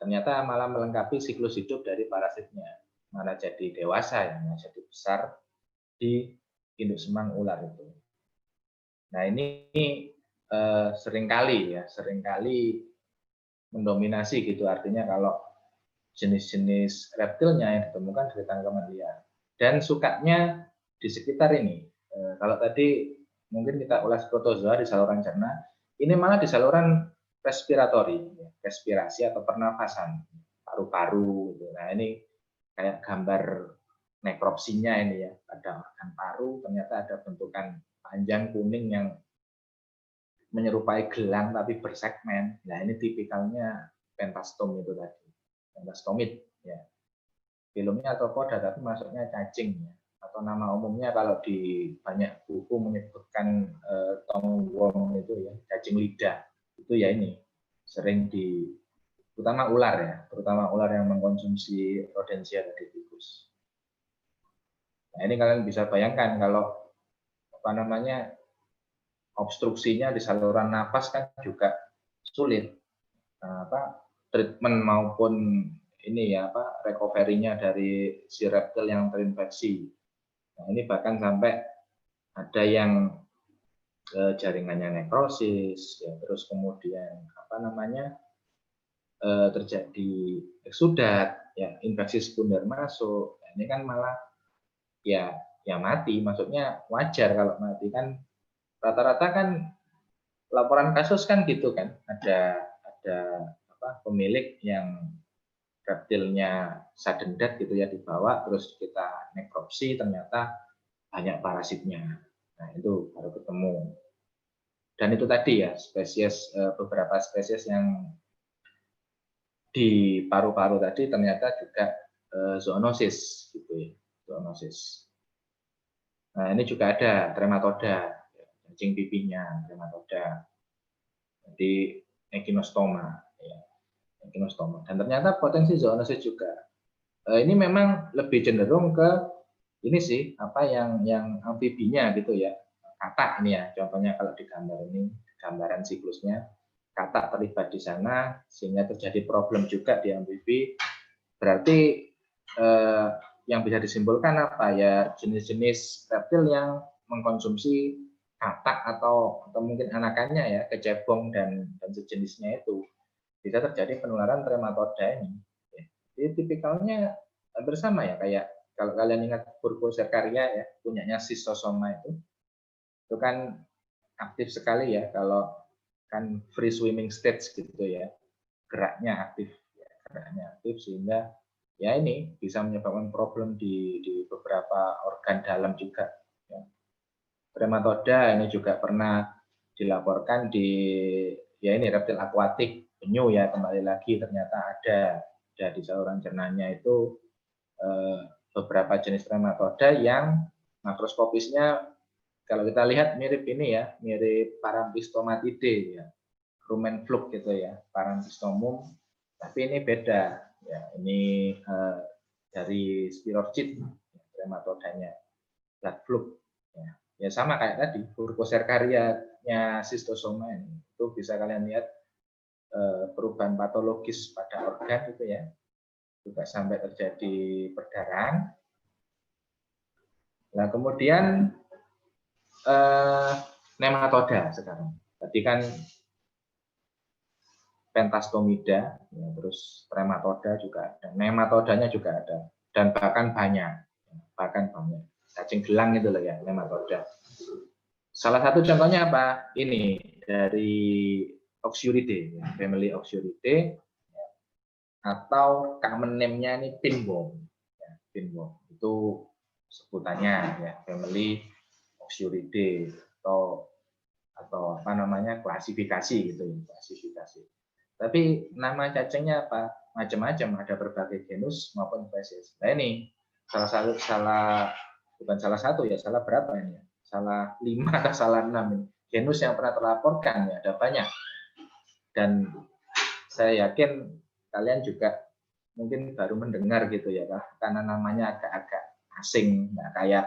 Speaker 2: ternyata malah melengkapi siklus hidup dari parasitnya, malah jadi dewasa ya, malah jadi besar di induk semang ular itu. Nah ini seringkali mendominasi gitu, artinya kalau jenis-jenis reptilnya yang ditemukan dari tangkapan liar dan sukanya di sekitar ini. Kalau tadi mungkin kita ulas protozoa di saluran cerna, ini malah di saluran respiratori, respirasi atau pernafasan, paru-paru. Nah ini kayak gambar nekropsinya ini ya, ada organ paru, ternyata ada bentukan panjang kuning yang menyerupai gelang tapi bersegmen. Nah ini tipikalnya pentastom itu tadi, pentastomid ya. Filumnya arthropoda tapi masuknya cacing ya. Atau nama umumnya kalau di banyak buku menyebutkan tongwong itu ya, cacing lidah. Itu ya ini sering terutama ular ya, terutama ular yang mengkonsumsi rodensia dari tikus. Nah ini kalian bisa bayangkan kalau apa namanya, obstruksinya di saluran napas kan juga sulit. Treatment maupun ini ya recovery-nya dari si reptil yang terinfeksi. Nah, ini bahkan sampai ada yang jaringannya nekrosis, ya, terus kemudian terjadi eksudat, ya, infeksi sekunder masuk. Nah, ini kan malah ya mati. Maksudnya wajar kalau mati kan, rata-rata kan laporan kasus kan gitu kan, ada pemilik yang reptilnya sudden death gitu ya, dibawa terus kita nekropsi ternyata banyak parasitnya. Nah itu baru ketemu. Dan itu tadi ya beberapa spesies yang di paru-paru tadi ternyata juga zoonosis gitu ya, zoonosis. Nah ini juga ada trematoda, cacing pipinya trematoda, jadi echinostoma ya, echinostoma. Dan ternyata potensi zoonosis juga. Ini memang lebih cenderung ke ini sih, yang amfibinya gitu ya, katak ini ya, contohnya kalau di gambar ini, gambaran siklusnya, katak terlibat di sana sehingga terjadi problem juga di amfibi. Berarti yang bisa disimpulkan apa ya, jenis-jenis reptil yang mengkonsumsi katak atau mungkin anakannya ya, kecebong dan sejenisnya itu bisa terjadi penularan trematoda ini. Jadi tipikalnya hampir sama ya, kayak kalau kalian ingat Burgosarcaria ya, punyanya Schistosoma itu kan aktif sekali ya, kalau kan free swimming stage gitu ya, geraknya aktif sehingga ya ini bisa menyebabkan problem di beberapa organ dalam juga. Ya. Trematoda ini juga pernah dilaporkan di ya ini reptil akuatik, penyu ya, kembali lagi ternyata ada di saluran cernanya itu beberapa jenis trematoda yang makroskopisnya kalau kita lihat mirip ini ya, mirip Paramphystomatidae ya, rumen fluk gitu ya, Paramphystomum, tapi ini beda ya, ini dari Spirochete trematodanya, blood fluk ya. Ya sama kayak tadi Burgosarcaria-nya Schistosoma ini, itu bisa kalian lihat perubahan patologis pada organ gitu ya, juga sampai terjadi perdarahan. Nah kemudian nematoda sekarang. Tadi kan Pentastomida, ya, terus trematoda juga ada, nematodanya juga ada, dan bahkan banyak. Cacing gelang itu loh ya, nematoda. Salah satu contohnya apa? Ini dari Oxyuridae, ya, family Oxyuridae, ya, atau common name-nya ini pinworm. Ya, pinworm itu sebutannya ya, family Oxyuridae atau apa namanya klasifikasi gitu ya, klasifikasi. Tapi nama cacingnya apa? Macam-macam, ada berbagai genus maupun spesies. Nah ini bukan salah satu ya, salah berapa ini? Salah 5 atau salah 6 ini. Genus yang pernah terlaporkan ya, ada banyak. Dan saya yakin kalian juga mungkin baru mendengar gitu ya, karena namanya agak-agak asing, nggak kayak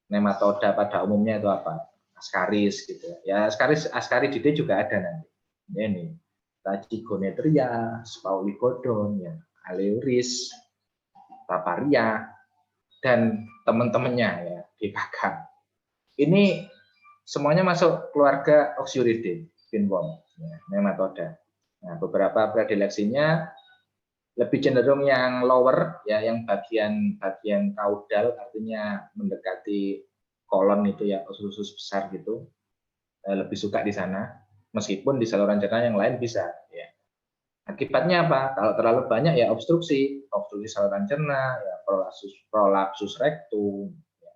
Speaker 2: nematoda pada umumnya itu apa? Ascaris gitu ya. Ascaridide juga ada nanti. Ya, ini Tachygonetria, Spauligodon, ya, Aleuris, Taparia, dan teman-temannya ya, GKK. Ini semuanya masuk keluarga Oxyuridae, pinworm, ya, nematoda. Nah, beberapa predileksinya lebih cenderung yang lower, ya, yang bagian kaudal, artinya mendekati kolon itu ya, usus besar gitu, lebih suka di sana. Meskipun di saluran cerna yang lain bisa. Ya. Akibatnya apa? Kalau terlalu banyak ya obstruksi saluran cerna, ya, prolapsus rectum, ya.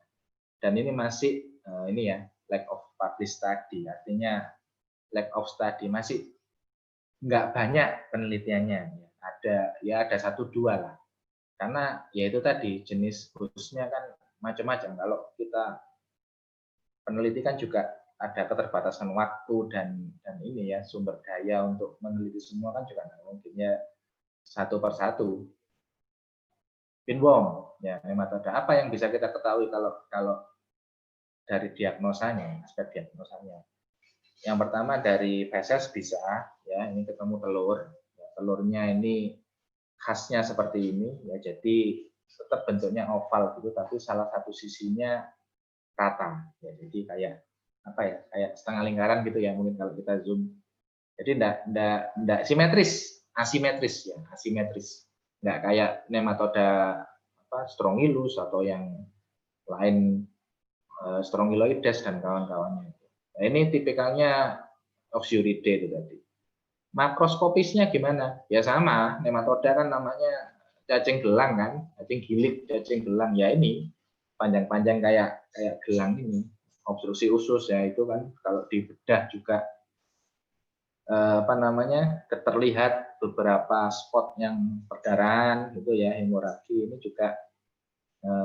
Speaker 2: Dan ini masih ini ya lack of published study, artinya lack of study masih nggak banyak penelitiannya. Ada 1-2 lah. Karena ya itu tadi jenis hostnya kan macam-macam. Kalau kita peneliti kan juga ada keterbatasan waktu dan ini ya sumber daya untuk meneliti semua kan juga nggak mungkin ya satu persatu. Pinworm ya, nematoda. Apa yang bisa kita ketahui kalau dari diagnosanya, aspek diagnosanya? Yang pertama dari feses bisa ya, ini ketemu telur. Ya, telurnya ini khasnya seperti ini ya, jadi tetap bentuknya oval gitu, tapi salah satu sisinya rata ya, jadi kayak apa ya, kayak setengah lingkaran gitu ya, mungkin kalau kita zoom. Jadi enggak simetris, asimetris ya, asimetris. Enggak kayak nematoda apa Strongylus atau yang lain, Strongyloides dan kawan-kawannya. Nah, ini tipikalnya Oxyuridae itu tadi. Makroskopisnya gimana? Ya sama, nematoda kan namanya cacing gelang kan, cacing gilik, cacing gelang ya, ini panjang-panjang kayak gelang ini, obstruksi usus ya, itu kan kalau dibedah juga apa namanya, terlihat beberapa spot yang perdarahan gitu ya, hemoragi, ini juga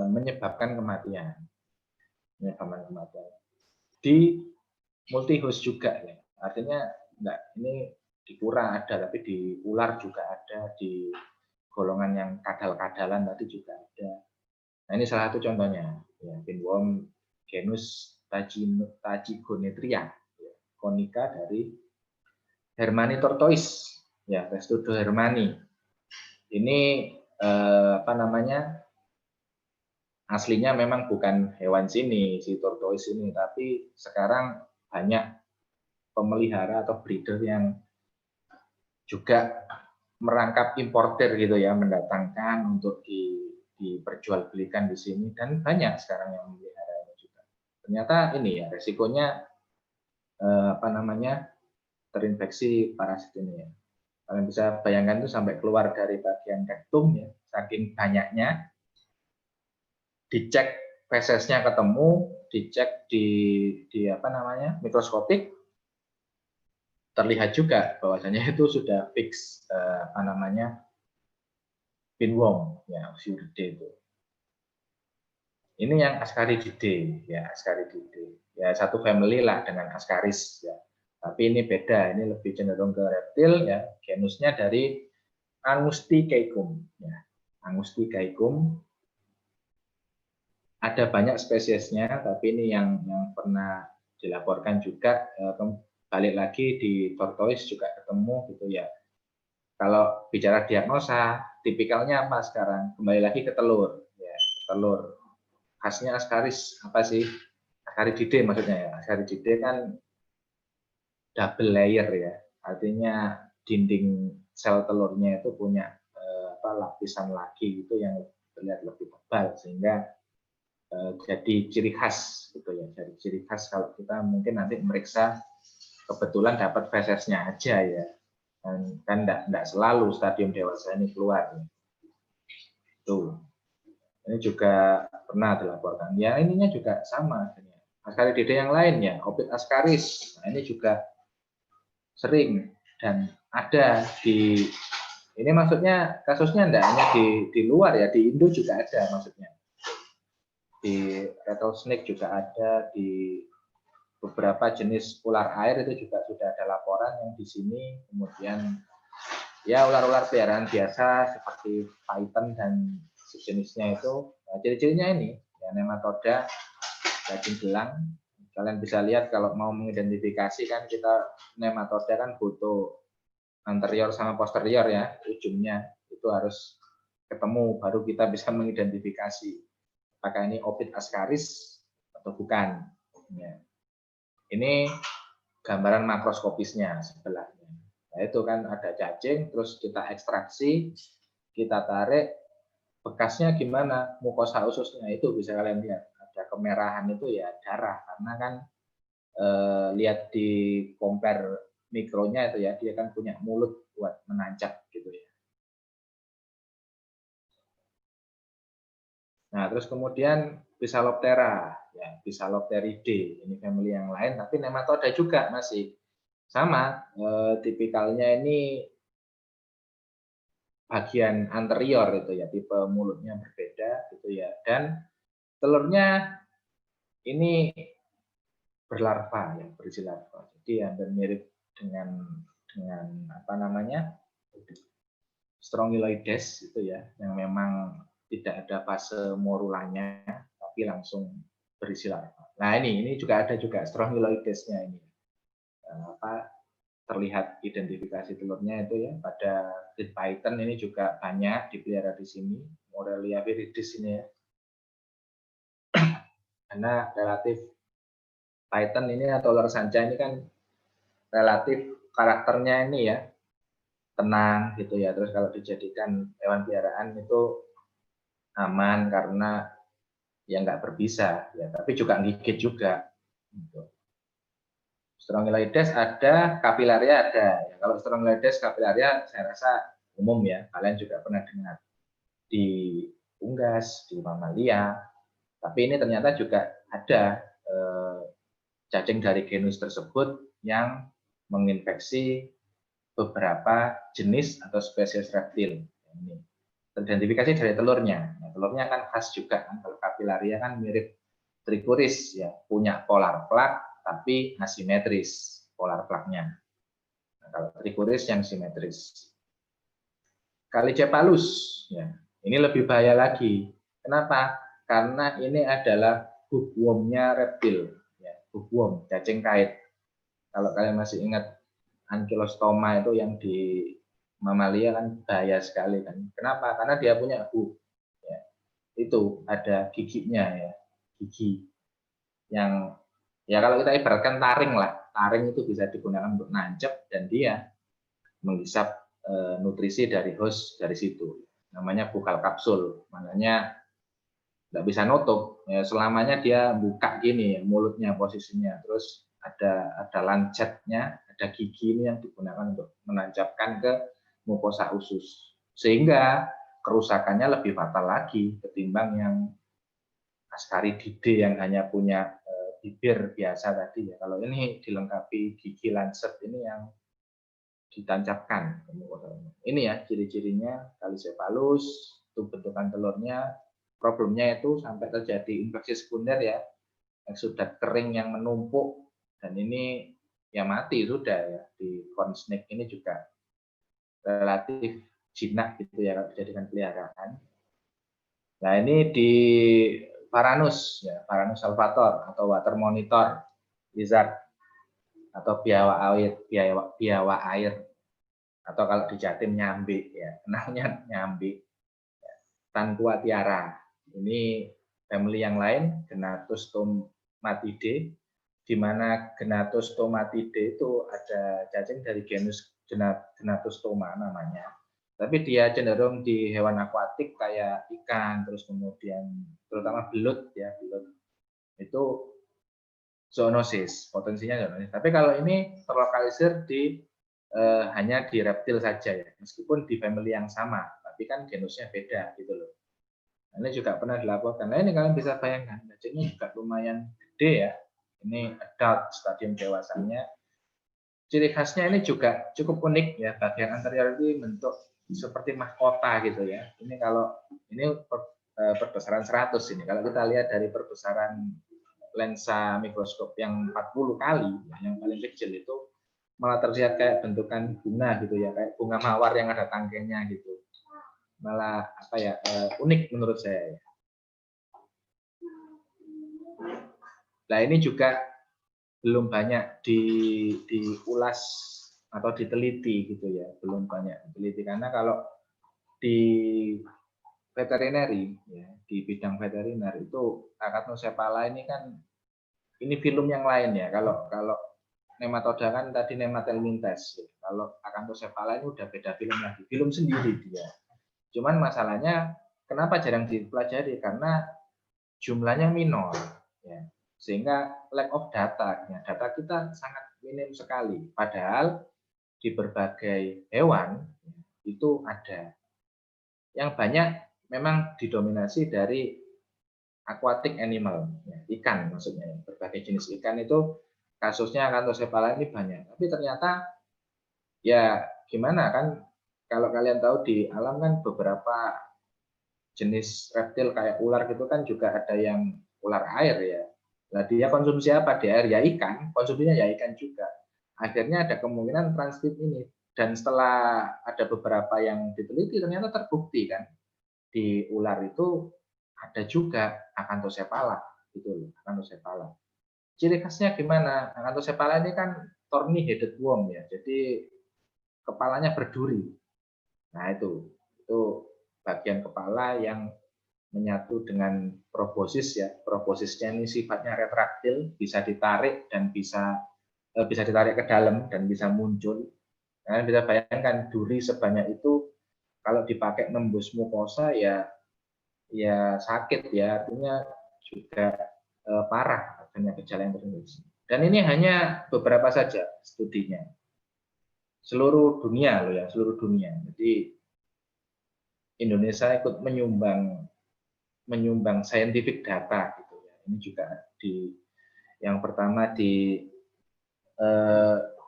Speaker 2: menyebabkan kematian. Di multi host juga ya, artinya enggak, ini di kura ada, tapi di ular juga ada, di golongan yang kadal-kadalan tadi juga ada. Nah ini salah satu contohnya ya, pinworm genus Tachygonetria, ya, konika dari Hermanni tortoise ya, Testudo hermanni. Ini apa namanya, aslinya memang bukan hewan sini, si tortoise ini, tapi sekarang banyak pemelihara atau breeder yang juga merangkap importer gitu ya, mendatangkan untuk diperjualbelikan di sini, dan banyak sekarang yang memelihara ini juga. Ternyata ini ya resikonya terinfeksi parasit ini ya. Kalian bisa bayangkan itu sampai keluar dari bagian rektum ya, saking banyaknya. Dicek fesesnya ketemu, dicek di mikroskopik, terlihat juga bahwasanya itu sudah fix pinworm ya, usidide itu. Ini yang Ascarididae ya, Ascarididae. Ya satu family lah dengan Ascaris ya. Tapi ini beda, ini lebih cenderung ke reptil ya, genusnya dari Angusticaecum ya. Angusticaecum ada banyak spesiesnya, tapi ini yang pernah dilaporkan juga, balik lagi di tortoise juga ketemu gitu ya. Kalau bicara diagnosa, tipikalnya apa sekarang? Kembali lagi ke telur. Ya, telur. Khasnya Ascaris apa sih? Ascarididae maksudnya ya. Ascarididae kan double layer ya. Artinya dinding sel telurnya itu punya lapisan lagi itu yang terlihat lebih tebal, sehingga jadi ciri khas gitu ya. Jadi ciri khas kalau kita mungkin nanti meriksa kebetulan dapat fesesnya aja ya. Dan kan enggak selalu stadium dewasa ini keluar. Tuh. Ini juga pernah dilaporkan. Ya ininya juga sama. Ascarididae yang lainnya, Ophids ascaris. Nah, ini juga sering dan ada di ini, maksudnya kasusnya enggak hanya di luar ya, di Indo juga ada maksudnya. Di rattlesnake juga ada, di beberapa jenis ular air itu juga sudah ada laporan yang di sini. Kemudian ya ular-ular peliharaan biasa seperti python dan sejenisnya itu. Nah, ciri-cirinya ini ya, nematoda, cacing gelang. Kalian bisa lihat kalau mau mengidentifikasi kan, kita nematoda kan butuh anterior sama posterior ya, ujungnya itu harus ketemu baru kita bisa mengidentifikasi apakah ini Ophids ascaris atau bukan. Ya. Ini gambaran makroskopisnya sebelahnya. Nah, itu kan ada cacing, terus kita ekstraksi, kita tarik, bekasnya gimana, mukosa ususnya itu bisa kalian lihat. Ada kemerahan itu ya darah, karena kan lihat di compare mikronya itu ya, dia kan punya mulut buat menancap gitu ya. Nah, terus kemudian Bisaloptera, ya, Bisalopteridae, ini family yang lain, tapi nematoda juga masih sama, tipikalnya ini bagian anterior itu ya, tipe mulutnya berbeda gitu ya, dan telurnya ini berlarva ya, berisi larva. Jadi hampir mirip dengan Strongyloides itu ya, yang memang tidak ada fase morulanya, tapi langsung berisi larva. Nah ini juga ada juga Strongyloides-nya ini. Terlihat identifikasi telurnya itu ya, pada Great Python ini juga banyak dipelihara di sini, Morelia viridis ini ya. Karena relatif Python ini atau ular sanca ini kan relatif karakternya ini ya, tenang gitu ya. Terus kalau dijadikan hewan peliharaan itu aman karena ya nggak berbisa ya, tapi juga gigit juga. Strongyloides ada, Capillaria ada. Ya, kalau Strongyloides, Capillaria saya rasa umum ya, kalian juga pernah dengar di unggas, di mamalia. Tapi ini ternyata juga ada cacing dari genus tersebut yang menginfeksi beberapa jenis atau spesies reptil. Ini teridentifikasi dari telurnya. Nah, telurnya kan khas juga kan, kalau Capillaria kan mirip Trichuris ya, punya polar plak tapi asimetris polar plaknya. Nah, kalau Trichuris yang simetris. Callicephalus ya, ini lebih bahaya lagi. Kenapa? Karena ini adalah hookworm-nya reptil ya, hookworm, cacing kait. Kalau kalian masih ingat Ankylostoma itu yang di mamalia kan bahaya sekali kan. Kenapa? Karena dia punya hook. Ya. itu ada giginya ya, gigi yang ya kalau kita ibaratkan taring lah, taring itu bisa digunakan untuk nancep dan dia menghisap nutrisi dari host dari situ. Namanya bukal kapsul, makanya nggak bisa nutup. Ya, selamanya dia buka gini, mulutnya posisinya. Terus ada lancetnya, ada gigi ini yang digunakan untuk menancapkan ke mukosa usus. Sehingga kerusakannya lebih fatal lagi ketimbang yang ascaridide yang hanya punya bibir biasa tadi ya. Kalau ini dilengkapi gigi lancet ini yang ditancapkan. Ini ya ciri-cirinya Kalicephalus, itu bentukan telurnya. Problemnya itu sampai terjadi infeksi sekunder ya, eksudat kering yang menumpuk dan ini ya mati sudah ya. Di corn snake ini juga relatif jinak gitu ya kalau dijadikan peliharaan. Nah ini di Varanus ya, Varanus salvator atau water monitor lizard atau biawa air atau kalau di Jatim nyambi ya, kenalnya nyambi. Tantua tiara. Ini family yang lain, Genatus stomatidae, di mana Genatus stomatidae itu ada cacing dari genus Genatus stoma namanya. Tapi dia cenderung di hewan akuatik kayak ikan, terus kemudian terutama belut ya, belut itu zoonosis, potensinya zoonosis. Tapi kalau ini terlokalisir di hanya di reptil saja ya, meskipun di family yang sama, tapi kan genusnya beda gitu loh. Ini juga pernah dilaporkan. Nah ini kalian bisa bayangkan, cacingnya juga lumayan gede ya. Ini adult, stadium dewasanya. Ciri khasnya ini juga cukup unik ya, bagian anterior itu bentuk seperti mahkota gitu ya. Ini kalau ini perbesaran 100 ini. Kalau kita lihat dari perbesaran lensa mikroskop yang 40 kali, yang paling kecil itu malah terlihat kayak bentukan bunga gitu ya, kayak bunga mawar yang ada tangkainya gitu. Malah apa ya, unik menurut saya. Nah ini juga belum banyak diulas atau diteliti gitu ya, belum banyak diteliti karena kalau di veterinary ya, di bidang veteriner itu Acanthocephala ini kan ini film yang lain ya. Kalau nematoda kan tadi Nematelmintes. Kalau Acanthocephala ini udah beda film lagi, film sendiri dia. Cuman masalahnya kenapa jarang dipelajari karena jumlahnya minor ya. Sehingga lack of data, ya, data kita sangat minim sekali. Padahal di berbagai hewan itu ada. Yang banyak memang didominasi dari aquatic animal, ya, ikan maksudnya. Berbagai jenis ikan itu kasusnya Acanthocephala ini banyak. Tapi ternyata ya gimana kan, kalau kalian tahu di alam kan beberapa jenis reptil kayak ular gitu kan juga ada yang ular air ya. Nah, dia konsumsi apa di air? Ya ikan, konsumsinya ya ikan juga. Akhirnya ada kemungkinan transkrip ini. Dan setelah ada beberapa yang diteliti, ternyata terbukti kan. Di ular itu ada juga Acanthocephala. Gitu loh, Acanthocephala. Ciri khasnya gimana? Acanthocephala ini kan thorny headed worm ya. Jadi kepalanya berduri. Nah itu bagian kepala yang menyatu dengan proboscis ya. Proboscisnya ini sifatnya retraktil, bisa ditarik dan bisa ditarik ke dalam dan bisa muncul. Kalian bisa bayangkan duri sebanyak itu kalau dipakai nembus mukosa ya sakit ya, artinya juga parah adanya gejala yang terjadi. Dan ini hanya beberapa saja studinya. Seluruh dunia loh ya, seluruh dunia. Jadi Indonesia ikut menyumbang scientific data gitu ya. Ini juga di yang pertama di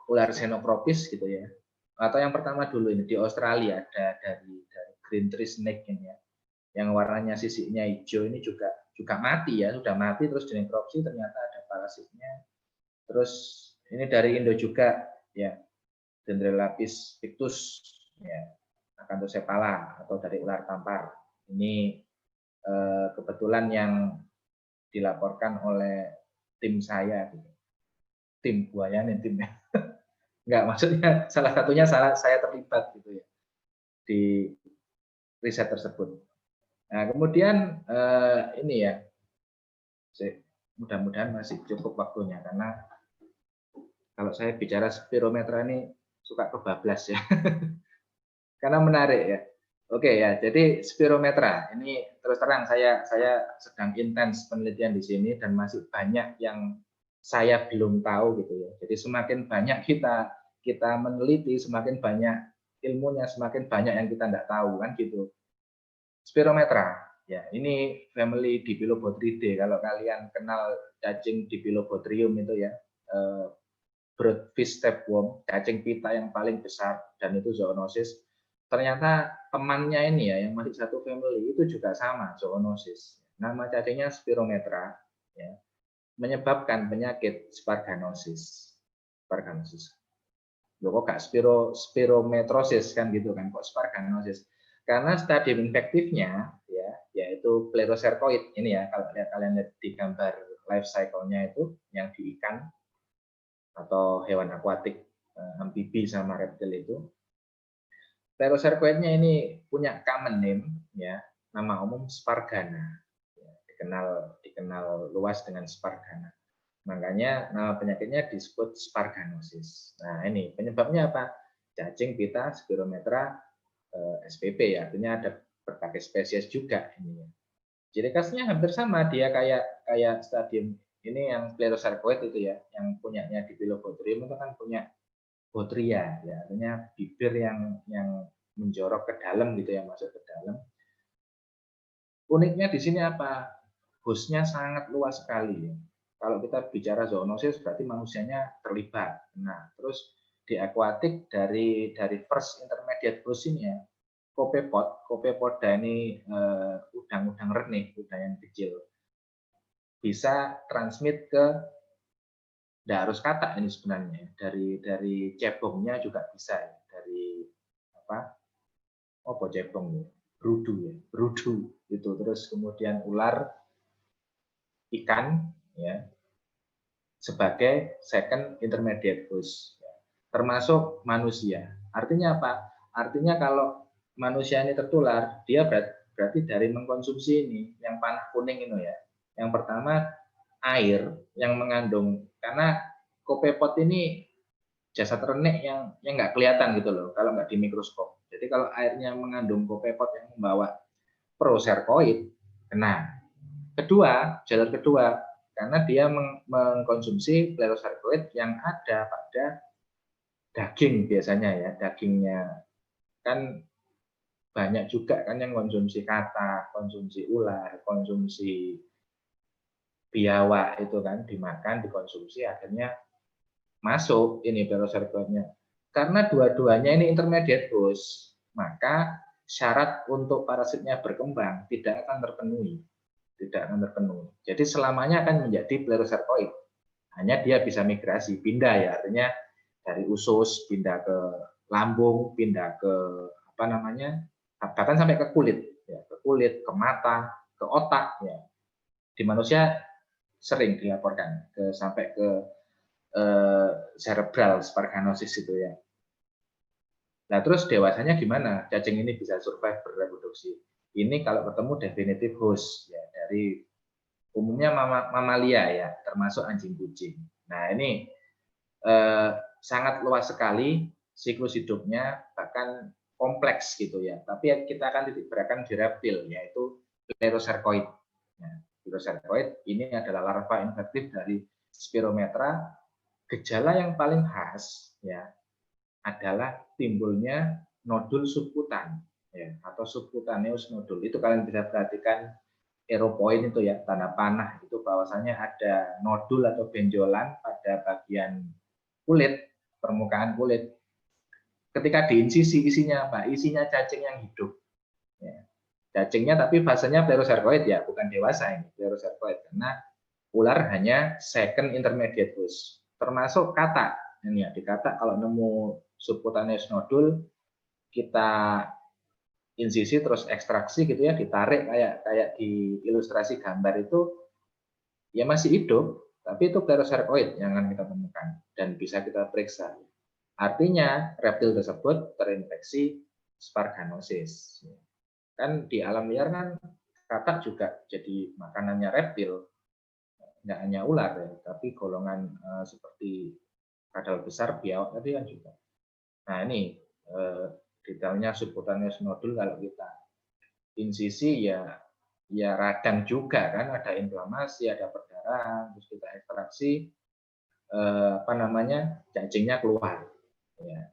Speaker 2: ular xenopropis gitu ya. Atau yang pertama dulu ini di Australia ada dari green tree snake ini ya. Yang warnanya sisiknya hijau ini juga mati ya, sudah mati terus dinekropsi ternyata ada parasitnya. Terus ini dari Indo juga ya. Dendrolapis pictus ya. Acanthocephala atau dari ular tampar. Ini kebetulan yang dilaporkan oleh tim saya, gitu. Tim buaya nih timnya. Enggak, maksudnya salah satunya saya terlibat gitu ya di riset tersebut. Nah, kemudian ini ya, mudah-mudahan masih cukup waktunya karena kalau saya bicara spirometra ini suka kebablas ya, karena menarik ya. Oke ya, jadi spirometra ini terus terang saya sedang intens penelitian di sini dan masih banyak yang saya belum tahu gitu ya. Jadi semakin banyak kita meneliti, semakin banyak ilmunya, semakin banyak yang kita tidak tahu kan gitu. Spirometra, ya ini family Dipilobothridae. Kalau kalian kenal cacing Dipilobothrium itu ya, broadfish tapeworm, cacing pita yang paling besar dan itu zoonosis. Ternyata temannya ini ya, yang masih satu family itu juga sama zoonosis. Nama cacingnya Spirometra, ya, menyebabkan penyakit Sparganosis. Sparganosis. Loh kok gak spirometrosis kan gitu kan, kok Sparganosis? Karena stadium infektifnya ya, yaitu Plerocercoid ini ya, kalau kalian lihat di gambar life cycle-nya itu yang di ikan atau hewan akuatik, amfibi sama reptil itu. Plerocercoidnya ini punya common name ya, nama umum Spargana. Ya, dikenal luas dengan Spargana. Makanya nama penyakitnya disebut Sparganosis. Nah, ini penyebabnya apa? Cacing, pita, Spirometra, SPP ya, artinya ada berbagai spesies juga ini. Ciri khasnya hampir sama, dia kayak stadium ini yang Plerocercoid itu ya, yang punyanya Dipilobothrium itu kan punya botria ya, artinya bibir yang menjorok ke dalam gitu ya, masuk ke dalam. Uniknya di sini apa? Hostnya sangat luas sekali ya. Kalau kita bicara zoonosis berarti manusianya terlibat. Nah, terus di akuatik dari first intermediate host ini ya, Copepoda ini udang-udang renih, udang yang kecil, bisa transmit ke, tidak harus kata ini sebenarnya, dari cebongnya juga bisa ya, dari apa? Cebong ya, berudu itu, terus kemudian ular, ikan ya, sebagai second intermediate host, termasuk manusia. Artinya apa? Artinya kalau manusia ini tertular, dia berarti dari mengkonsumsi ini, yang panah kuning itu ya. Yang pertama air yang mengandung, karena kopepot ini jasad renik yang nggak kelihatan gitu loh, kalau nggak di mikroskop. Jadi kalau airnya mengandung kopepot yang membawa procercoid, kena. Jalur kedua, karena dia mengkonsumsi Plerocercoid yang ada pada daging biasanya ya, dagingnya kan banyak juga kan yang konsumsi katak, konsumsi ular, konsumsi biawak itu kan dimakan, dikonsumsi, akhirnya masuk ini Plerocercoidnya. Karena dua-duanya ini intermediate host, maka syarat untuk parasitnya berkembang tidak akan terpenuhi. Jadi selamanya akan menjadi Plerocercoid. Hanya dia bisa migrasi, pindah ya, artinya dari usus pindah ke lambung, pindah ke apa namanya, bahkan sampai ke kulit, ya, ke mata, ke otak ya. Di manusia sering dilaporkan sampai ke cerebral Sparganosis itu ya. Nah terus dewasanya gimana? Cacing ini bisa survive bereproduksi. Ini kalau ketemu definitive host ya, dari umumnya mamalia ya, termasuk anjing kucing. Nah ini sangat luas sekali siklus hidupnya, bahkan kompleks gitu ya. Tapi kita akan titik beratkan di reptil, yaitu Plerocercoid. Nah, Plerocercoid ini adalah larva infektif dari Spirometra. Gejala yang paling khas ya adalah timbulnya nodul subkutan ya, atau subcutaneous nodul. Itu kalian bisa perhatikan aeropoin itu ya, tanda panah itu bahwasanya ada nodul atau benjolan pada bagian kulit, permukaan kulit. Ketika diinsisi isinya apa? Isinya cacing yang hidup. Ya. Cacingnya tapi fasenya Plerocercoid ya, bukan dewasa ini, Plerocercoid, karena ular hanya second intermediate host. Termasuk katak. Ini ya, di katak kalau nemu subcutaneous nodul, kita insisi terus ekstraksi gitu ya, ditarik kayak di ilustrasi gambar itu, ya masih hidup, tapi itu Plerocercoid yang akan kita temukan dan bisa kita periksa. Artinya reptil tersebut terinfeksi Sparganosis. Kan di alam liar kan katak juga jadi makanannya reptil, nggak hanya ular ya, tapi golongan seperti kadal besar, biawak tadi kan juga. Nah ini detailnya subcutaneous nodul kalau kita insisi ya radang juga kan, ada inflamasi, ada perdarahan, terus kita ekstraksi apa namanya cacingnya keluar, ya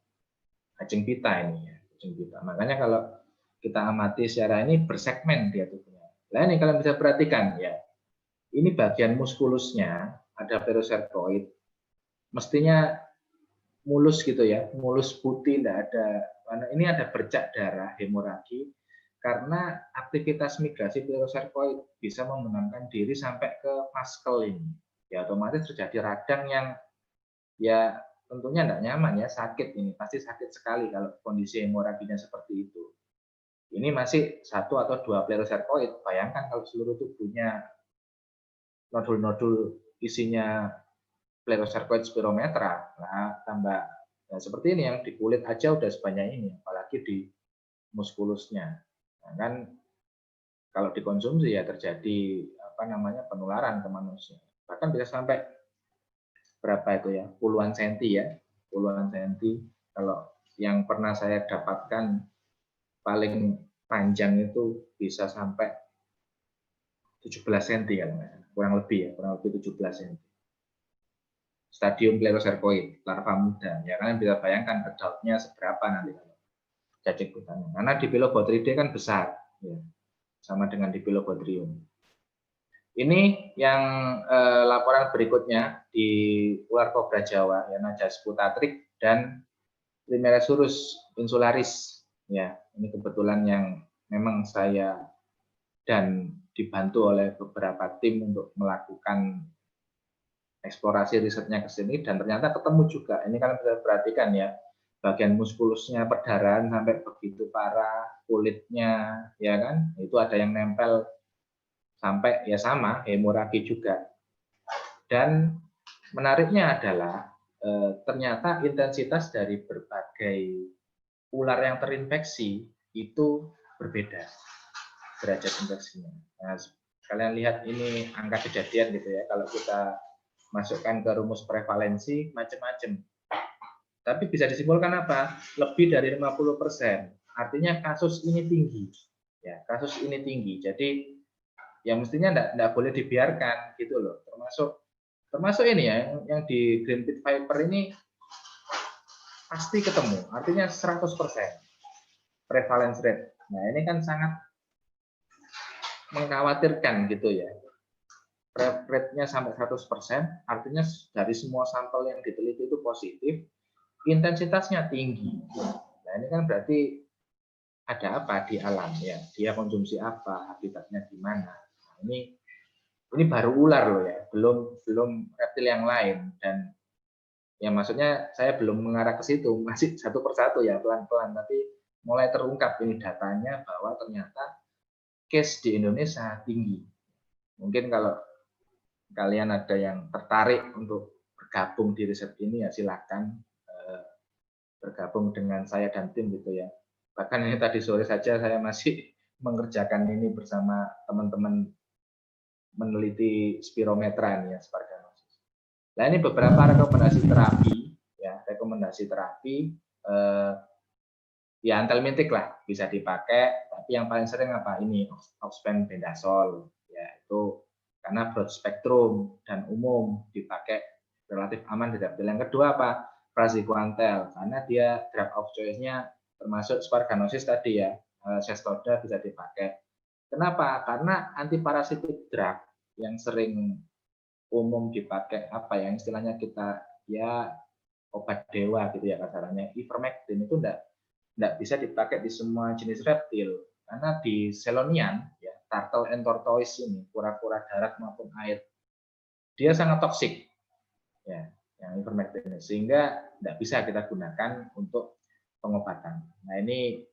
Speaker 2: cacing pita ini ya, cacing pita. Makanya kalau kita amati secara ini bersegmen dia tubuhnya. Nah ini kalian bisa perhatikan ya, ini bagian muskulusnya ada periserkoid, mestinya mulus gitu ya, mulus putih, tidak ada. Ini ada bercak darah, hemoragi, karena aktivitas migrasi periserkoid bisa membenamkan diri sampai ke muscle ini. Ya otomatis terjadi radang yang ya tentunya tidak nyaman ya, sakit ini, pasti sakit sekali kalau kondisi hemoraginya seperti itu. Ini masih 1 atau 2 periserkoid, bayangkan kalau seluruh tubuhnya nodul-nodul isinya Pleurosarcoid spirometra, nah tambah seperti ini yang di kulit aja udah sebanyak ini, apalagi di muskulusnya. Nah, kan kalau dikonsumsi ya terjadi apa namanya penularan ke manusia. Bahkan bisa sampai berapa itu ya, puluhan senti ya, puluhan senti. Kalau yang pernah saya dapatkan paling panjang itu bisa sampai 17 senti kan, kurang lebih ya, kurang lebih 17 senti. Stadium Pleurosarcoid, larva muda. Ya kalian bisa bayangkan adultnya seberapa nanti kalau cacing pitanya. Karena di Pilobothridae kan besar, ya, sama dengan di Pilobothrium. Ini yang laporan berikutnya di ular kobra Jawa, ya, Najas putatrix dan Trimeresurus insularis. Ya, ini kebetulan yang memang saya dan dibantu oleh beberapa tim untuk melakukan eksplorasi risetnya ke sini dan ternyata ketemu juga. Ini kalian bisa perhatikan ya, bagian muskulusnya perdarahan sampai begitu parah, kulitnya ya kan, itu ada yang nempel sampai ya sama hemoragi juga. Dan menariknya adalah ternyata intensitas dari berbagai ular yang terinfeksi itu berbeda derajat infeksinya. Nah, kalian lihat ini angka kejadian gitu ya, kalau kita masukkan ke rumus prevalensi macam-macam. Tapi bisa disimpulkan apa? Lebih dari 50%. Artinya kasus ini tinggi. Ya, kasus ini tinggi. Jadi ya mestinya enggak boleh dibiarkan gitu loh. Termasuk ini ya yang di Green Pit Viper ini pasti ketemu. Artinya 100% prevalence rate. Nah, ini kan sangat mengkhawatirkan gitu ya. Rate-nya sampai 100%, artinya dari semua sampel yang diteliti itu positif, intensitasnya tinggi. Nah, ini kan berarti ada apa di alam ya? Dia konsumsi apa, habitatnya di mana? Nah, ini baru ular loh ya, belum reptil yang lain. Dan ya maksudnya saya belum mengarah ke situ, masih satu persatu ya, pelan-pelan, tapi mulai terungkap ini datanya bahwa ternyata case di Indonesia tinggi. Mungkin kalau kalian ada yang tertarik untuk bergabung di riset ini ya silakan bergabung dengan saya dan tim gitu ya. Bahkan ini tadi sore saja saya masih mengerjakan ini bersama teman-teman meneliti spirometra ini ya, Sparganosus. Nah ini beberapa rekomendasi terapi ya, rekomendasi terapi ya antelmintik lah bisa dipakai, tapi yang paling sering apa ini oxbenzodazole ya itu karena broad spektrum dan umum dipakai relatif aman di reptil. Yang kedua apa? Praziquantel karena dia drug of choice-nya termasuk Sparganosus tadi ya, Cestoda bisa dipakai. Kenapa? Karena antiparasitik drug yang sering umum dipakai apa ya istilahnya kita ya obat dewa gitu ya kasarannya, ivermectin itu enggak bisa dipakai di semua jenis reptil karena di Selonian ya turtle and tortoise ini kura-kura darat maupun air dia sangat toksik ya yang ivermectin sehingga tidak bisa kita gunakan untuk pengobatan. Nah ini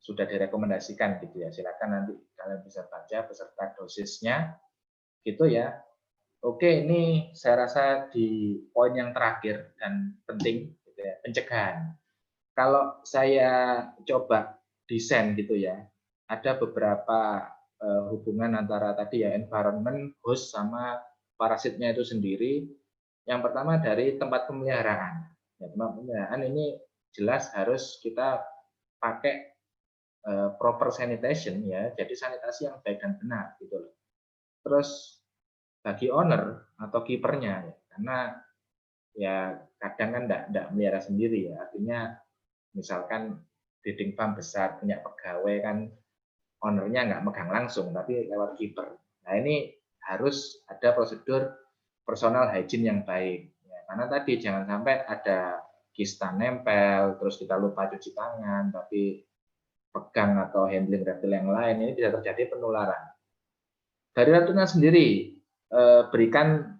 Speaker 2: sudah direkomendasikan gitu ya, silakan nanti kalian bisa baca beserta dosisnya gitu ya. Oke, ini saya rasa di poin yang terakhir dan penting gitu ya, pencegahan. Kalau saya coba desain gitu ya, ada beberapa hubungan antara tadi ya environment, host sama parasitnya itu sendiri. Yang pertama dari tempat pemeliharaan. Ya, tempat pemeliharaan ini jelas harus kita pakai proper sanitation ya, jadi sanitasi yang baik dan benar gitu loh. Terus bagi owner atau kipernya ya, karena ya kadang kan enggak melihara sendiri ya, artinya misalkan breeding farm besar punya pegawai kan ownernya nggak megang langsung tapi lewat kiper. Nah ini harus ada prosedur personal hygiene yang baik ya, karena tadi jangan sampai ada kista nempel terus kita lupa cuci tangan tapi pegang atau handling reptil yang lain, ini bisa terjadi penularan. Dari reptilnya sendiri berikan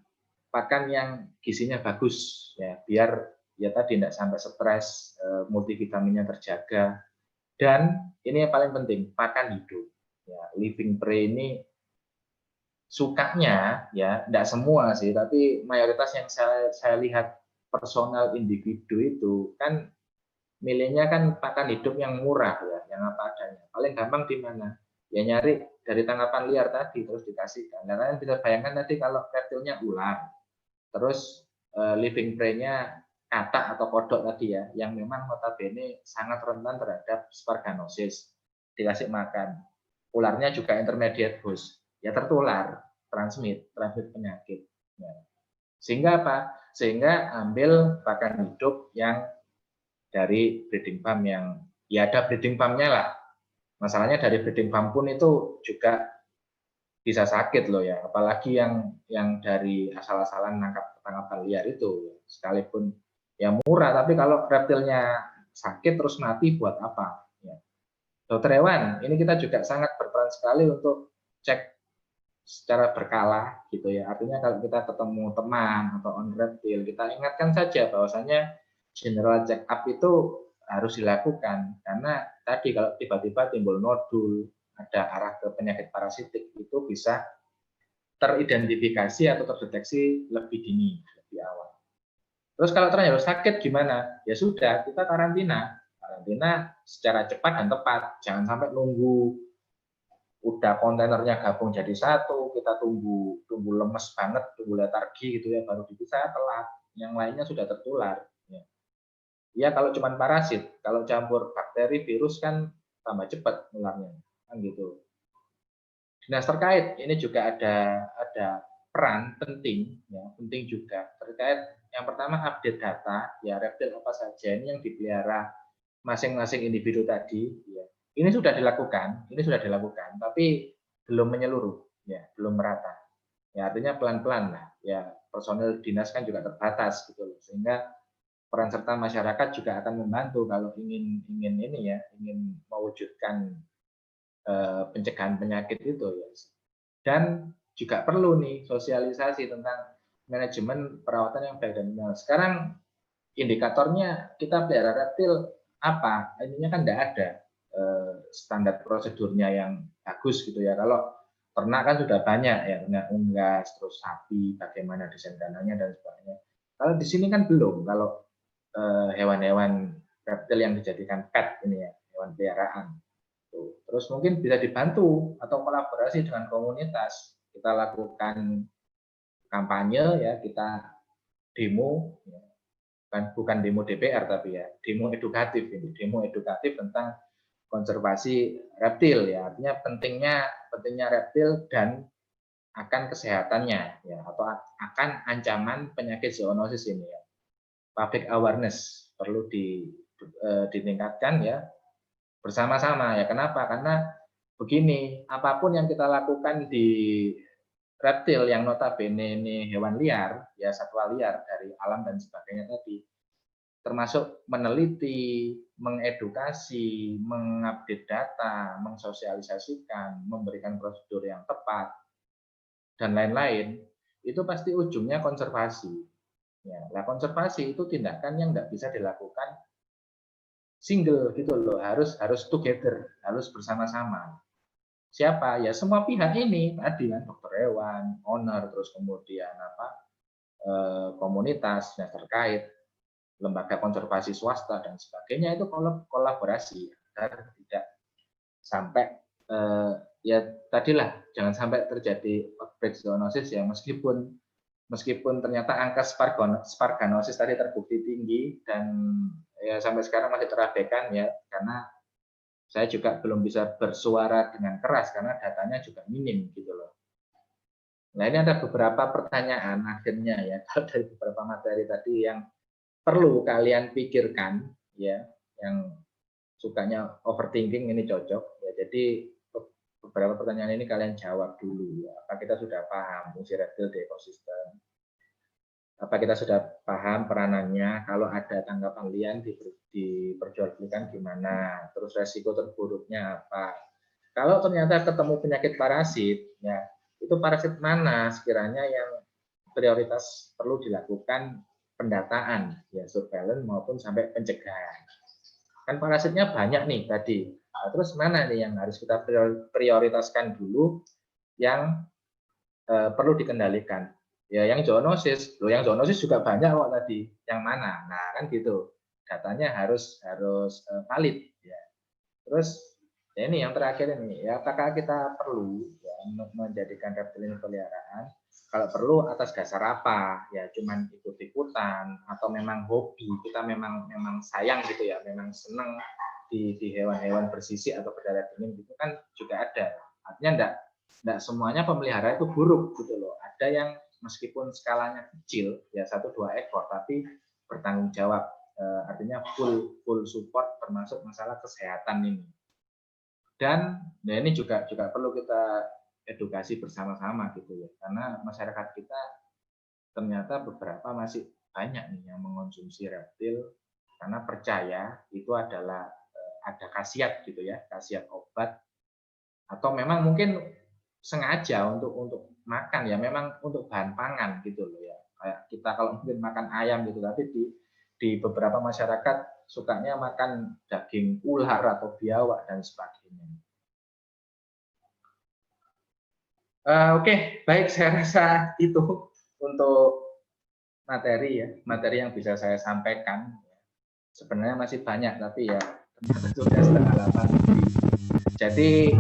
Speaker 2: pakan yang gizinya bagus ya, biar ya tadi tidak sampai stres, multivitaminnya terjaga. Dan ini yang paling penting, pakan hidup. Ya, living prey ini sukanya ya, tidak semua sih, tapi mayoritas yang saya lihat personal individu itu kan milihnya kan pakan hidup yang murah ya, yang apa adanya. Paling gampang di mana? Ya nyari dari tangkapan liar tadi terus dikasihkan. Nah, kalian bisa bayangkan tadi kalau reptilnya ular, terus living prey-nya katak atau kodok tadi ya, yang memang notabene sangat rentan terhadap sparganosis. Dikasih makan. Ularnya juga intermediate host. Ya tertular, transmit penyakit. Ya. Sehingga apa? Sehingga ambil pakan hidup yang dari breeding farm yang ya ada breeding farm-nya lah. Masalahnya dari breeding farm pun itu juga bisa sakit loh ya, apalagi yang dari asal-asalan tangkapan liar itu, sekalipun ya murah, tapi kalau reptilnya sakit terus mati buat apa? Ya. Dokter hewan, ini kita juga sangat berperan sekali untuk cek secara berkala gitu ya. Artinya kalau kita ketemu teman atau on reptil, kita ingatkan saja bahwasanya general check up itu harus dilakukan karena tadi kalau tiba-tiba timbul nodul, ada arah ke penyakit parasitik itu bisa teridentifikasi atau terdeteksi lebih dini, lebih awal. Terus kalau ternyata sakit gimana? Ya sudah, kita karantina. Karantina secara cepat dan tepat. Jangan sampai nunggu udah kontainernya gabung jadi satu, kita tunggu lemes banget, tunggu letargi gitu ya, baru dipisah telat. Yang lainnya sudah tertular. Ya kalau cuma parasit, kalau campur bakteri, virus kan tambah cepat nularnya, kan gitu. Dinas terkait ini juga ada peran penting, ya penting juga terkait yang pertama update data, ya reptil apa saja ini yang dipelihara masing-masing individu tadi, ya ini sudah dilakukan, tapi belum menyeluruh, ya belum merata. Ya artinya pelan-pelan lah, ya personel dinas kan juga terbatas gitu loh, sehingga peran serta masyarakat juga akan membantu kalau ingin ini ya, ingin mewujudkan pencegahan penyakit itu ya. Dan juga perlu nih sosialisasi tentang manajemen perawatan yang baik dan benar. Sekarang indikatornya kita pelihara reptil apa? Intinya kan tidak ada standar prosedurnya yang bagus gitu ya. Kalau ternak kan sudah banyak ya, ternak unggas, terus sapi, bagaimana desain kandangnya dan sebagainya. Kalau di sini kan belum. Kalau hewan-hewan reptil yang dijadikan pet ini ya, hewan peliharaan. Terus mungkin bisa dibantu atau kolaborasi dengan komunitas. Kita lakukan kampanye ya, kita demo, ya. bukan demo DPR tapi ya, demo edukatif ini, demo edukatif tentang konservasi reptil ya, artinya pentingnya reptil dan akan kesehatannya ya, atau akan ancaman penyakit zoonosis ini ya. Public awareness perlu ditingkatkan ya bersama-sama ya. Kenapa? Karena begini, apapun yang kita lakukan di reptil yang notabene ini hewan liar, ya satwa liar dari alam dan sebagainya tadi, termasuk meneliti, mengedukasi, mengupdate data, mensosialisasikan, memberikan prosedur yang tepat, dan lain-lain, itu pasti ujungnya konservasi. Ya, nah konservasi itu tindakan yang tidak bisa dilakukan single gitu loh, harus together, harus bersama-sama. Siapa? Ya semua pihak ini tadi kan, dokter hewan, owner, terus kemudian komunitas yang terkait, lembaga konservasi swasta dan sebagainya itu kolaborasi agar tidak sampai ya tadilah jangan sampai terjadi outbreak zoonosis ya, meskipun ternyata angka sparganosis tadi terbukti tinggi dan ya sampai sekarang masih terabaikan ya, karena saya juga belum bisa bersuara dengan keras karena datanya juga minim gitu loh. Nah, ini ada beberapa pertanyaan akhirnya ya kalau dari beberapa materi tadi yang perlu kalian pikirkan ya, yang sukanya overthinking ini cocok ya. Jadi beberapa pertanyaan ini kalian jawab dulu ya. Apa kita sudah paham fungsi reptil di ekosistem? Apa kita sudah paham peranannya? Kalau ada tanggapan lian diperjualbelikan gimana? Terus resiko terburuknya apa? Kalau ternyata ketemu penyakit parasit, ya itu parasit mana sekiranya yang prioritas perlu dilakukan pendataan, ya surveillance maupun sampai pencegahan. Kan parasitnya banyak nih tadi. Nah, terus mana nih yang harus kita prioritaskan dulu yang perlu dikendalikan? Ya yang zoonosis. Loh, yang zoonosis juga banyak kok tadi. Yang mana? Nah, kan gitu. Datanya harus valid ya. Terus ya ini yang terakhir ini ya, apakah kita perlu ya, menjadikan reptil ini peliharaan? Kalau perlu atas dasar apa? Ya cuman ikut-ikutan atau memang hobi, kita memang sayang gitu ya, memang senang di hewan-hewan bersisik atau berdarah dingin gitu kan juga ada. Artinya enggak semuanya pemelihara itu buruk gitu loh. Ada yang meskipun skalanya kecil ya 1-2 ekor tapi bertanggung jawab, artinya full support termasuk masalah kesehatan ini. Dan ya ini juga perlu kita edukasi bersama-sama gitu ya, karena masyarakat kita ternyata beberapa masih banyak nih yang mengonsumsi reptil karena percaya itu adalah ada khasiat gitu ya, khasiat obat, atau memang mungkin sengaja untuk makan ya, memang untuk bahan pangan gitu loh ya. Kayak kita kalau mungkin makan ayam gitu, tapi di beberapa masyarakat sukanya makan daging ular atau biawak dan sebagainya. Oke, baik, saya rasa itu untuk materi yang bisa saya sampaikan. Sebenarnya masih banyak, tapi ya ternyata sudah 7:30 lebih. Jadi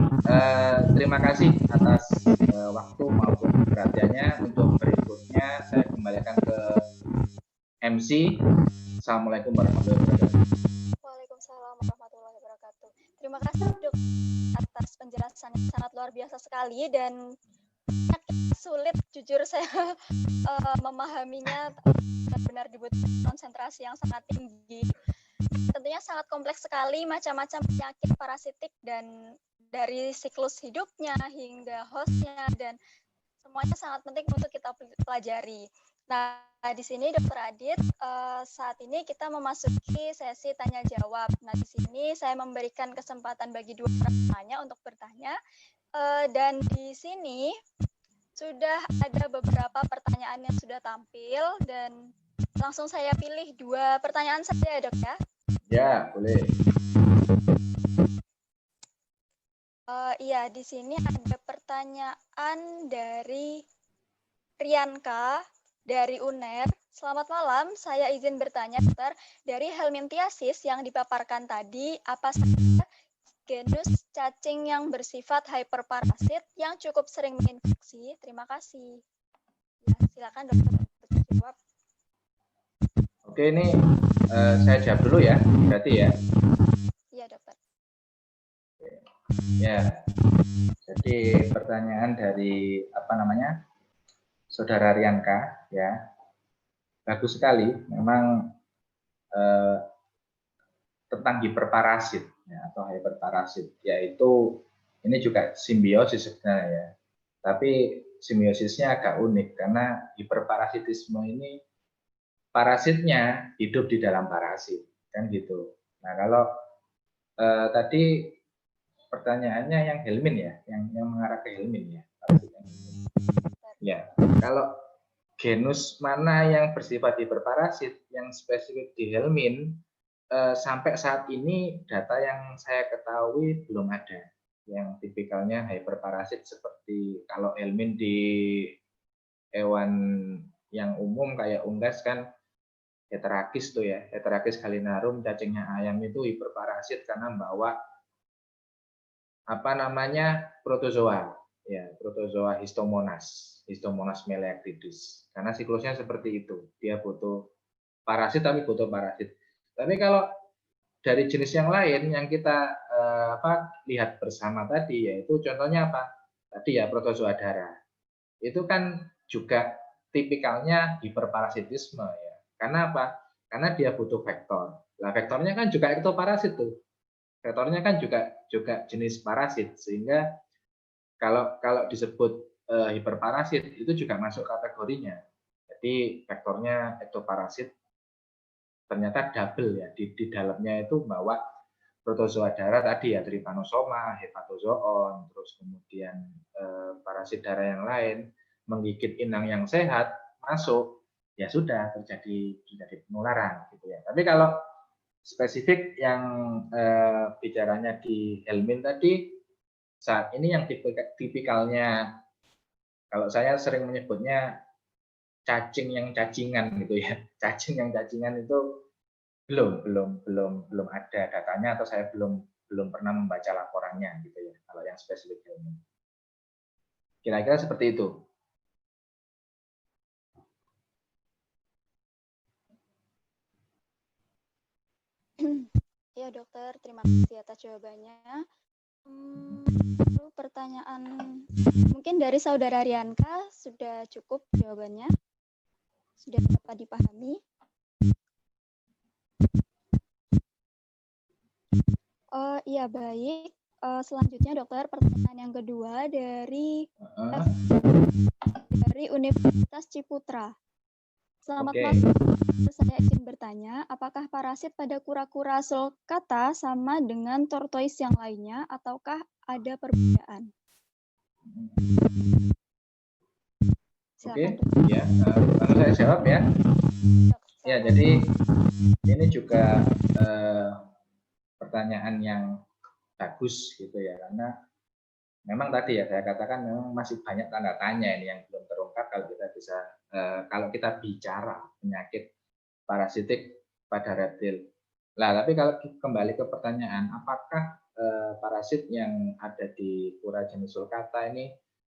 Speaker 2: terima kasih atas waktu maupun perhatiannya. Untuk berikutnya saya kembalikan ke MC. Assalamualaikum warahmatullahi wabarakatuh.
Speaker 1: Waalaikumsalam warahmatullahi wabarakatuh. Terima kasih Dok atas penjelasannya, sangat luar biasa sekali dan sulit jujur saya memahaminya, benar-benar dibutuhkan konsentrasi yang sangat tinggi. Tentunya sangat kompleks sekali, macam-macam penyakit parasitik dan dari siklus hidupnya hingga hostnya, dan semuanya sangat penting untuk kita pelajari. Nah, di sini Dr. Adit, saat ini kita memasuki sesi tanya jawab. Nah, di sini saya memberikan kesempatan bagi dua orang untuk bertanya, dan di sini sudah ada beberapa pertanyaan yang sudah tampil dan langsung saya pilih 2 pertanyaan saja ya Dok ya.
Speaker 2: Ya, boleh.
Speaker 1: Iya, di sini ada pertanyaan dari Rianka dari UNER. Selamat malam, saya izin bertanya Dokter, dari helminthiasis yang dipaparkan tadi, apa saja genus cacing yang bersifat hyperparasit yang cukup sering menginfeksi? Terima kasih. Ya, silakan Dokter jawab.
Speaker 2: Oke, ini saya jawab dulu ya, berarti ya.
Speaker 1: Iya, Dokter.
Speaker 2: Ya, jadi pertanyaan dari Saudara Rianka ya, bagus sekali. Memang tentang hiperparasit ya, atau hyperparasit, yaitu ini juga simbiosis sebenarnya ya. Tapi simbiosisnya agak unik karena hiperparasitisme ini parasitnya hidup di dalam parasit, kan gitu. Nah, kalau tadi pertanyaannya yang helmin ya, yang mengarah ke helmin ya. Ya, kalau genus mana yang bersifat hiperparasit yang spesifik di helmin, sampai saat ini data yang saya ketahui belum ada yang tipikalnya hyperparasit seperti kalau helmin di hewan yang umum kayak unggas kan Heterakis tuh ya, Heterakis gallinarum, cacingnya ayam itu hiperparasit karena membawa apa namanya, protozoa, ya, protozoa Histomonas meleagridis. Karena siklusnya seperti itu, dia butuh parasit tapi butuh parasit. Tapi kalau dari jenis yang lain yang kita lihat bersama tadi, yaitu contohnya apa? Tadi ya protozoa darah. Itu kan juga tipikalnya hiperparasitisme ya. Karena apa? Karena dia butuh vektor. Nah, vektornya kan juga ektoparasit tuh. Vektornya kan juga jenis parasit, sehingga kalau kalau disebut hiperparasit itu juga masuk kategorinya. Jadi vektornya ektoparasit ternyata double ya, di dalamnya itu bawa protozoa darah tadi ya, trypanosoma, hepatozoon, terus kemudian parasit darah yang lain menggigit inang yang sehat masuk, ya sudah terjadi penularan gitu ya. Tapi kalau spesifik yang bicaranya di Helmin tadi, saat ini yang tipikalnya, kalau saya sering menyebutnya cacing yang cacingan gitu ya. Cacing yang cacingan itu belum ada datanya, atau saya belum pernah membaca laporannya gitu ya. Kalau yang spesifik ini, kira-kira seperti itu.
Speaker 1: Ya dokter, terima kasih atas jawabannya. Lalu pertanyaan mungkin dari saudara Rianka sudah cukup jawabannya, sudah dapat dipahami. Oh iya baik. Selanjutnya dokter, pertanyaan yang kedua dari Universitas Ciputra. Selamat malam. Saya izin bertanya, apakah parasit pada kura-kura sulcata sama dengan tortoise yang lainnya, ataukah ada perbedaan?
Speaker 2: Oke, ya, langsung saya jawab ya. Ya, jadi ini juga pertanyaan yang bagus gitu ya, karena memang tadi ya saya katakan memang masih banyak tanda tanya ini yang belum terungkap kalau kita bisa kalau kita bicara penyakit parasitik pada reptil. Nah, tapi kalau kembali ke pertanyaan, apakah parasit yang ada di kura jenis sulcata ini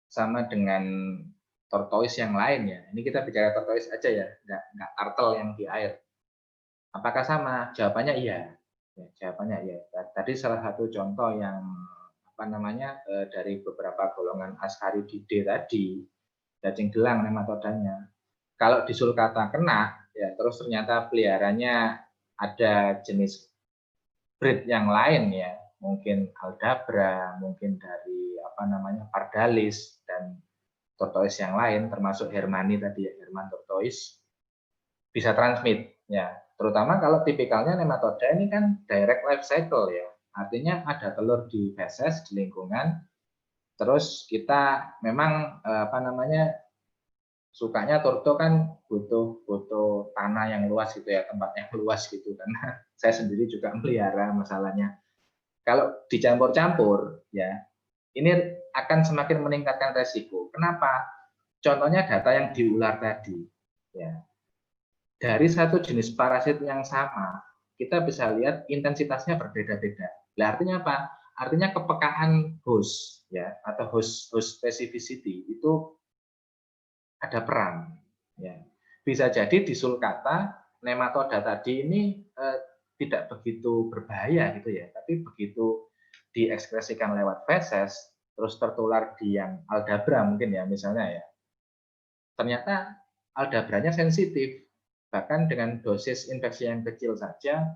Speaker 2: sama dengan tortoise yang lain ya? Ini kita bicara tortoise aja ya, nggak turtle yang di air. Apakah sama? Jawabannya iya. Ya, jawabannya iya. Tadi salah satu contoh yang dari beberapa golongan Ascarididae tadi, cacing gelang nematodanya. Kalau di sulcata kena, ya terus ternyata peliharanya ada jenis breed yang lain ya, mungkin Aldabra, mungkin dari Pardalis dan tortoise yang lain, termasuk Hermanni tadi ya, Hermann tortoise, bisa transmit ya. Terutama kalau tipikalnya nematoda ini kan direct life cycle ya. Artinya ada telur di feses, di lingkungan, terus kita memang sukanya torto kan butuh tanah yang luas gitu ya, tempat yang luas gitu, karena saya sendiri juga melihara masalahnya. Kalau dicampur-campur ya, ini akan semakin meningkatkan resiko. Kenapa? Contohnya data yang di ular tadi ya. Dari satu jenis parasit yang sama, kita bisa lihat intensitasnya berbeda-beda. Nah, artinya apa? Artinya kepekaan host ya, atau host specificity itu ada peran ya. Bisa jadi di sulcata nematoda tadi ini tidak begitu berbahaya gitu ya, tapi begitu diekspresikan lewat feses terus tertular di yang Aldabra mungkin ya misalnya ya, ternyata Aldabranya sensitif, bahkan dengan dosis infeksi yang kecil saja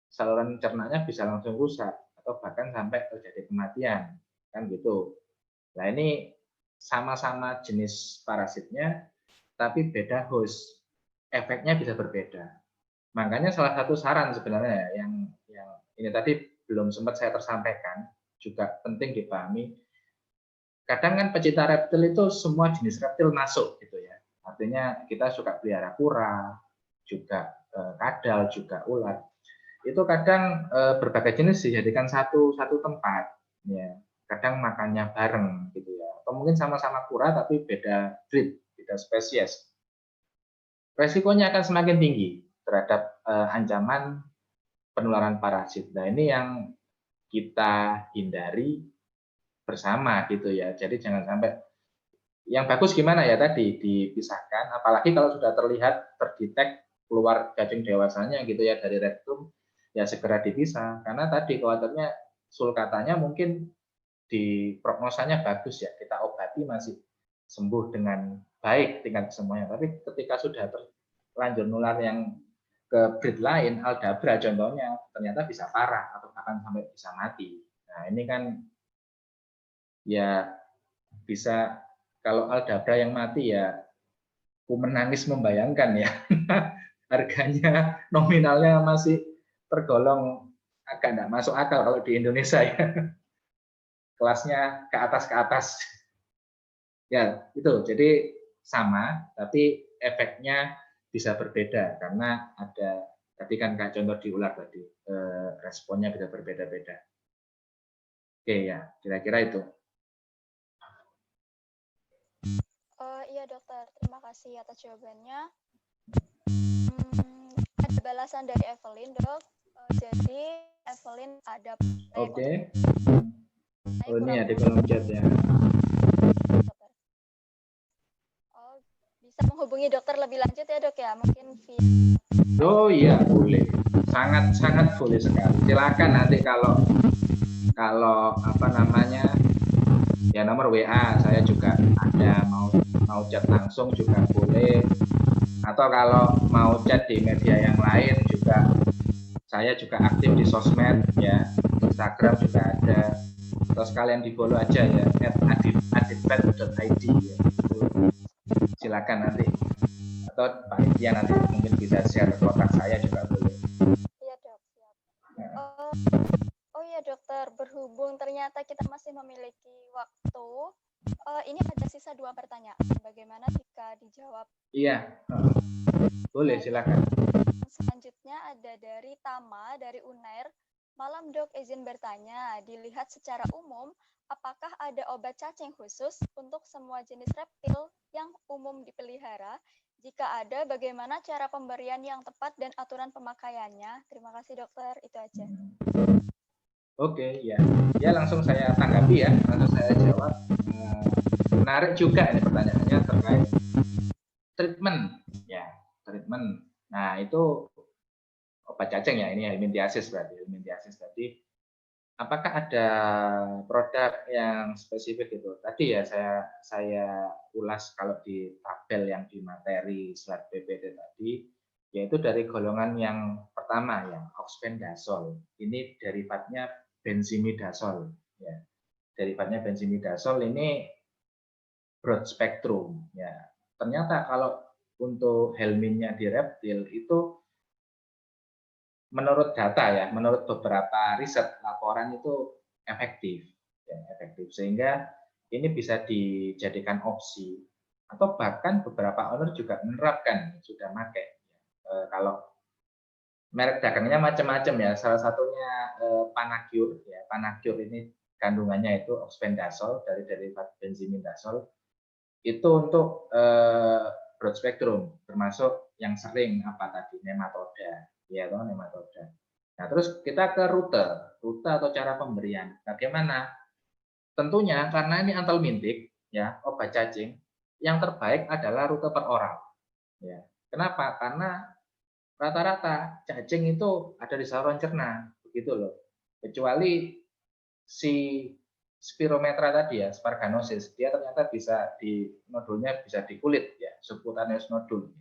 Speaker 2: saluran cernanya bisa langsung rusak atau bahkan sampai terjadi kematian kan gitu. Nah, ini sama-sama jenis parasitnya tapi beda host, efeknya bisa berbeda. Makanya salah satu saran sebenarnya yang ini tadi belum sempat saya tersampaikan, juga penting dipahami. Kadang kan pecinta reptil itu semua jenis reptil masuk gitu ya. Artinya kita suka pelihara kura, juga kadal, juga ulat. Itu kadang berbagai jenis dijadikan satu tempat, ya. Kadang makannya bareng gitu ya. Atau mungkin sama-sama kura tapi beda breed, beda spesies. Resikonya akan semakin tinggi terhadap ancaman penularan parasit. Nah, ini yang kita hindari bersama gitu ya. Jadi jangan sampai yang bagus gimana ya tadi dipisahkan, apalagi kalau sudah terlihat terdetek keluar cacing dewasanya gitu ya dari rektum, ya segera dipisah karena tadi khawatirnya sulcatanya mungkin di prognosanya bagus ya, kita obati masih sembuh dengan baik tingkat kesembuhannya. Tapi ketika sudah terlanjur nular yang ke breed lain, Aldabra contohnya, ternyata bisa parah atau bahkan sampai bisa mati. Nah ini kan ya bisa, kalau Aldabra yang mati ya aku menangis membayangkan ya. Harganya nominalnya masih tergolong agak tidak masuk akal kalau di Indonesia ya. Kelasnya ke atas. Ya, itu. Jadi sama, tapi efeknya bisa berbeda karena ada tadi kan Kak contoh di ular tadi, responnya bisa berbeda-beda. Oke ya, kira-kira itu.
Speaker 1: Iya dokter, terima kasih atas jawabannya. Ada balasan dari Evelyn dok. Jadi Evelyn ada
Speaker 2: Oke.
Speaker 1: saya
Speaker 2: Oh ini ya di
Speaker 1: kurang
Speaker 2: kolom chat ya.
Speaker 1: dokter. Oh, bisa menghubungi dokter lebih lanjut ya dok ya, mungkin via.
Speaker 2: Oh iya boleh, sangat boleh sekali. Silakan nanti kalau apa namanya ya nomor WA saya juga ada, mau chat langsung juga boleh, atau kalau mau chat di media yang lain juga saya juga aktif di sosmed ya, Instagram juga ada, atau sekalian di follow aja ya @aditbet.id ya. Silakan nanti, atau Pak Itya nanti mungkin bisa share kontak saya juga boleh.
Speaker 1: Iya dok, siap. Oh iya dokter, berhubung ternyata kita masih memiliki waktu, ini ada sisa 2 pertanyaan. Bagaimana jika dijawab?
Speaker 2: Iya, boleh silakan.
Speaker 1: Selanjutnya ada dari Tama dari Unair. Malam dok, izin bertanya, dilihat secara umum, apakah ada obat cacing khusus untuk semua jenis reptil yang umum dipelihara? Jika ada, bagaimana cara pemberian yang tepat dan aturan pemakaiannya? Terima kasih dokter, itu aja.
Speaker 2: Oke, ya. Ya langsung saya tanggapi ya, langsung saya jawab. Menarik juga ini pertanyaannya terkait treatment. Ya, treatment. Nah, itu obat cacing ya, ini helminthiasis berarti. Helminthiasis tadi, apakah ada produk yang spesifik itu? Tadi ya saya ulas kalau di tabel yang di materi slide PPT tadi, yaitu dari golongan yang pertama ya, oxbenzodazole. Ini derivatnya benzimidazole ya. Derivatnya benzimidazole ini broad spectrum ya. Ternyata kalau untuk helmintnya di reptil itu menurut data ya, menurut beberapa riset laporan itu efektif ya, efektif sehingga ini bisa dijadikan opsi, atau bahkan beberapa owner juga menerapkan, sudah pakai. Kalau merek dagangnya macam-macam ya, salah satunya Panagyur ya. Panagyur ini kandungannya itu oxbenzodazole dari derivat benzimidazole. Itu untuk broad spectrum, termasuk yang sering apa tadi, nematoda, ya toh nematoda. Nah, terus kita ke rute atau cara pemberian. Bagaimana? Tentunya karena ini anthelmintik ya, obat cacing, yang terbaik adalah rute per oral. Ya. Kenapa? Karena rata-rata cacing itu ada di saluran cerna, begitu loh. Kecuali si spirometra tadi ya, Sparganosis, dia ternyata bisa di nodulnya bisa di kulit ya, subcutaneous nodul.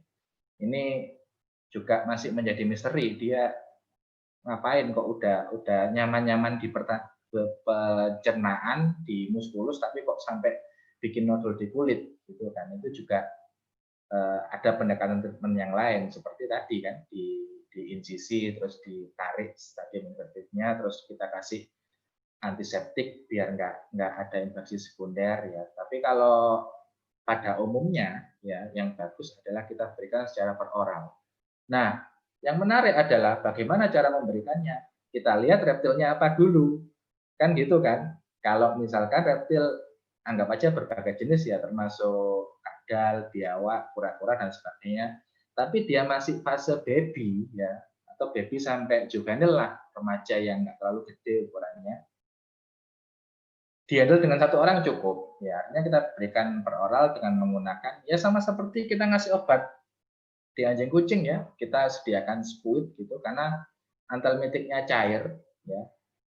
Speaker 2: Ini juga masih menjadi misteri, dia ngapain kok udah nyaman-nyaman di pencernaan di muskulus tapi kok sampai bikin nodul di kulit gitu kan. Itu juga ada pendekatan treatment yang lain seperti tadi kan, di insisi terus ditarik stadium infektifnya, terus kita kasih antiseptik biar nggak ada infeksi sekunder ya. Tapi kalau pada umumnya ya yang bagus adalah kita berikan secara per oral. Nah, yang menarik adalah bagaimana cara memberikannya. Kita lihat reptilnya apa dulu. Kan gitu kan. Kalau misalkan reptil anggap aja berbagai jenis ya, termasuk kadal, biawak, kura-kura dan sebagainya. Tapi dia masih fase baby ya, atau baby sampai juvenil lah, remaja yang nggak terlalu gede ukurannya. dihandle dengan satu orang cukup. Ya, artinya kita berikan per oral dengan menggunakan ya sama seperti kita ngasih obat di anjing kucing ya, kita sediakan spuit gitu karena antelmitiknya cair ya.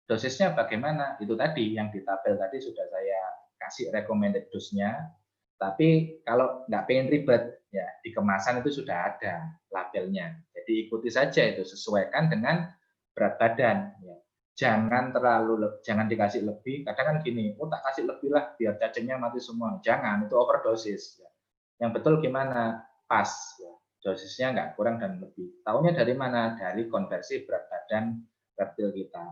Speaker 2: Dosisnya bagaimana? Itu tadi yang di tabel tadi sudah saya kasih recommended dose-nya. Tapi kalau nggak pengen ribet, ya di kemasan itu sudah ada labelnya. Jadi ikuti saja itu, sesuaikan dengan berat badan. Ya. Jangan dikasih lebih. Kadang kan gini, oh tak kasih lebih lah biar cacingnya mati semua. Jangan, itu overdosis. Ya. Yang betul gimana? Pas. Ya. Dosisnya nggak kurang dan lebih. Tahunya dari mana? Dari konversi berat badan reptil kita.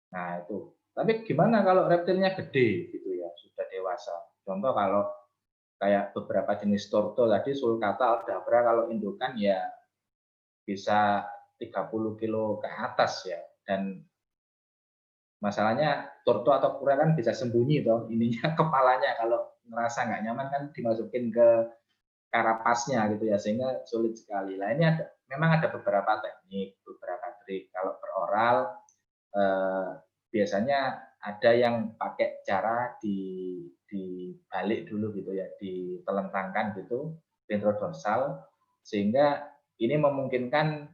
Speaker 2: Nah itu. Tapi gimana kalau reptilnya gede gitu ya, sudah dewasa. Contoh kalau kayak beberapa jenis torto tadi, sulcata, aldabra, kalau indukan ya bisa 30 kilo ke atas ya. Dan masalahnya torto atau kura kan bisa sembunyi toh, ininya kepalanya kalau ngerasa nggak nyaman kan dimasukin ke karapasnya gitu ya, sehingga sulit sekali. Nah ini memang ada beberapa teknik, beberapa trik. Kalau per oral biasanya ada yang pakai cara dibalik dulu gitu ya, ditelentangkan gitu ventrodorsal, sehingga ini memungkinkan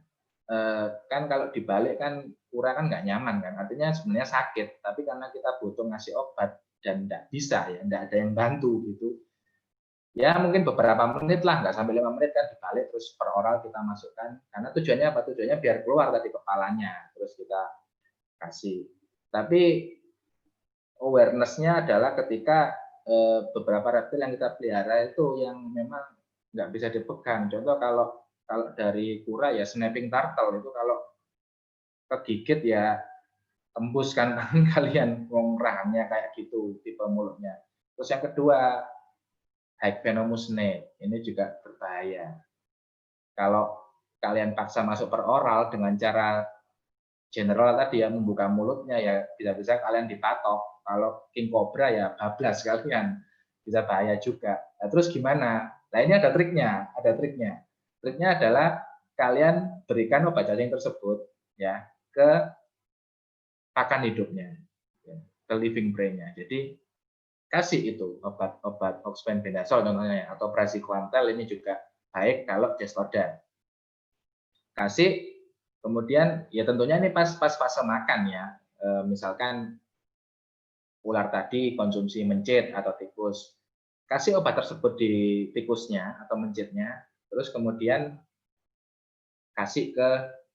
Speaker 2: kan kalau dibalik kan kura kan nggak nyaman kan, artinya sebenarnya sakit, tapi karena kita butuh ngasih obat dan nggak bisa ya, nggak ada yang bantu gitu, ya mungkin beberapa menit lah, nggak sampai 5 menit kan dibalik terus per oral kita masukkan, karena tujuannya apa? Tujuannya biar keluar tadi kepalanya, terus kita kasih. Tapi awareness-nya adalah ketika beberapa reptil yang kita pelihara itu yang memang nggak bisa dipegang. Contoh kalau dari kura ya snapping turtle itu kalau kegigit ya tembus kan tangan kalian, wong rahangnya kayak gitu tipe mulutnya. Terus yang kedua Hyphenomus snake, ini juga berbahaya. Kalau kalian paksa masuk per oral dengan cara general tadi ya, membuka mulutnya ya bisa-bisa kalian dipatok. Kalau king cobra ya bablas kalian, bisa bahaya juga. Nah, terus gimana? Nah ini ada triknya, ada triknya. Triknya adalah kalian berikan obat cacing tersebut ya ke pakan hidupnya, ya, ke living prey-nya. Jadi kasih itu obat oxybenzone contohnya atau praziquantel, ini juga baik kalau destoda. Kasih, kemudian ya tentunya ini pas fase makan ya. Misalkan ular tadi konsumsi mencit atau tikus, kasih obat tersebut di tikusnya atau mencitnya, terus kemudian kasih ke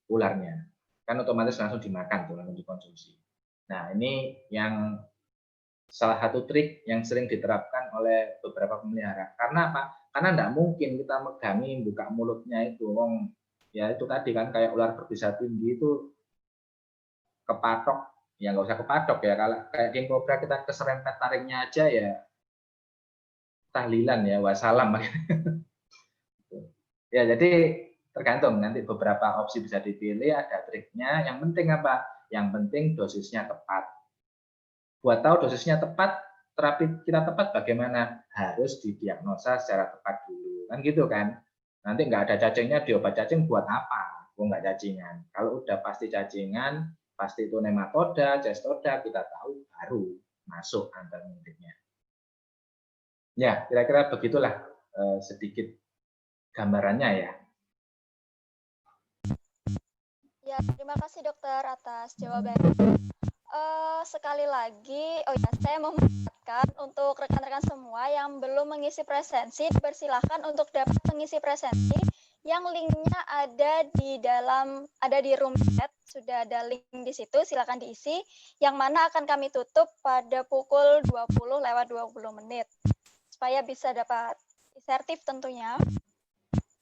Speaker 2: ularnya, kan otomatis langsung dimakan tuh, langsung dikonsumsi. Nah ini yang salah satu trik yang sering diterapkan oleh beberapa pemelihara. Karena apa? Karena tidak mungkin kita megangi buka mulutnya itu, wong ya itu tadi kan kayak ular berbisa tinggi itu kepatok, ya nggak usah kepatok ya, kalau kayak king cobra kita keserempet tariknya aja ya tahlilan ya wassalam. Ya jadi tergantung, nanti beberapa opsi bisa dipilih, ada triknya. Yang penting apa? Yang penting dosisnya tepat. Buat tahu dosisnya tepat, terapi kita tepat bagaimana? Harus didiagnosa secara tepat dulu, kan gitu kan? Nanti nggak ada cacingnya, diobat cacing buat apa? Kok nggak cacingan? Kalau udah pasti cacingan, pasti itu nematoda, cestoda, kita tahu baru masuk antibiotiknya. Ya, kira-kira begitulah sedikit gambarannya ya.
Speaker 1: Ya, terima kasih dokter atas jawabannya. Sekali lagi, oh ya, saya mau mengingatkan untuk rekan-rekan semua yang belum mengisi presensi, dipersilahkan untuk dapat mengisi presensi yang linknya ada di room chat, sudah ada link di situ, silakan diisi, yang mana akan kami tutup pada pukul 20:20 supaya bisa dapat insertif tentunya,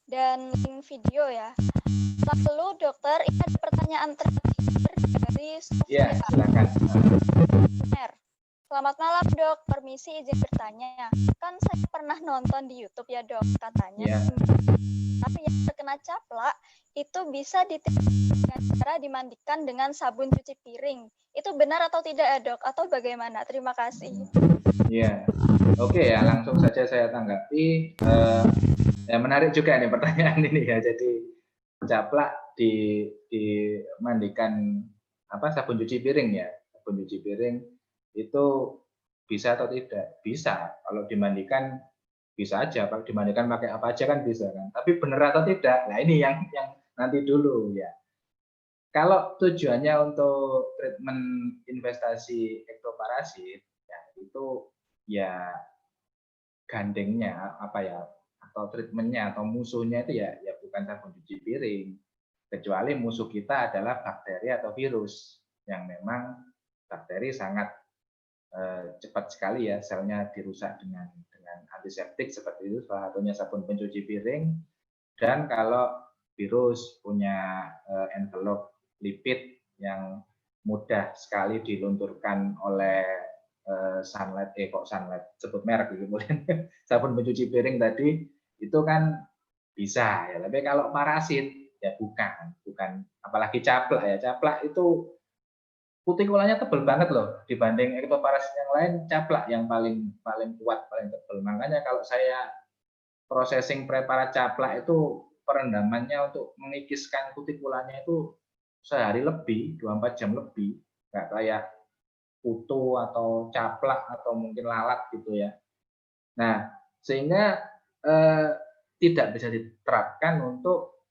Speaker 1: dan link video ya. Lalu dokter, ini ada pertanyaan terakhir dari
Speaker 2: Ya,
Speaker 1: Sofia.
Speaker 2: silakan.
Speaker 1: Selamat malam dok, permisi izin bertanya. Kan saya pernah nonton di YouTube ya dok, katanya tapi yang terkena caplak itu bisa dengan cara dimandikan dengan sabun cuci piring. Itu benar atau tidak ya dok? Atau bagaimana? Terima kasih.
Speaker 2: Ya, oke ya, langsung saja saya tanggapi. Ya menarik juga nih pertanyaan ini ya. Jadi caplak dimandikan apa sabun cuci piring ya, sabun cuci piring itu Bisa atau tidak? Bisa. Kalau dimandikan bisa aja, kalau dimandikan pakai apa aja kan bisa kan. Tapi benar atau tidak? Nah, ini yang nanti dulu ya. Kalau tujuannya untuk treatment investasi ektoparasit, ya itu ya gandengnya apa ya, atau treatmentnya atau musuhnya itu ya bukan sabun cuci piring, kecuali musuh kita adalah bakteri atau virus yang memang bakteri sangat cepat sekali ya selnya dirusak dengan antiseptik seperti itu, salah satunya sabun pencuci piring. Dan kalau virus punya envelope lipid yang mudah sekali dilunturkan oleh sunlight, sunlight, sebut merek gitu, kemudian sabun pencuci piring tadi itu kan bisa ya. Tapi kalau parasit ya bukan, apalagi caplak ya, caplak itu kutikulanya tebel banget loh dibanding ektoparasit yang lain. Caplak yang paling kuat, paling tebel. Makanya kalau saya processing preparat caplak itu perendamannya untuk mengikiskan kutikulanya itu sehari lebih, 24 jam lebih, nggak kayak kutu atau caplak atau mungkin lalat gitu ya. Nah, sehingga tidak bisa diterapkan untuk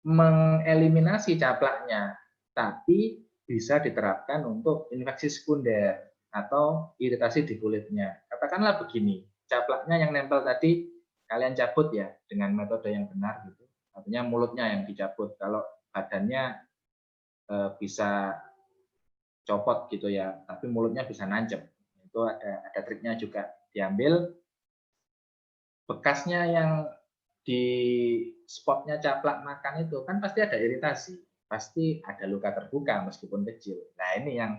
Speaker 2: mengeliminasi caplaknya, tapi bisa diterapkan untuk infeksi sekunder atau iritasi di kulitnya. Katakanlah begini, caplaknya yang nempel tadi kalian cabut ya dengan metode yang benar gitu. Artinya mulutnya yang dicabut, kalau badannya bisa copot gitu ya, tapi mulutnya bisa nancep. Itu ada triknya juga. Diambil bekasnya yang di spotnya caplak makan itu kan pasti ada iritasi, pasti ada luka terbuka meskipun kecil. Nah, ini yang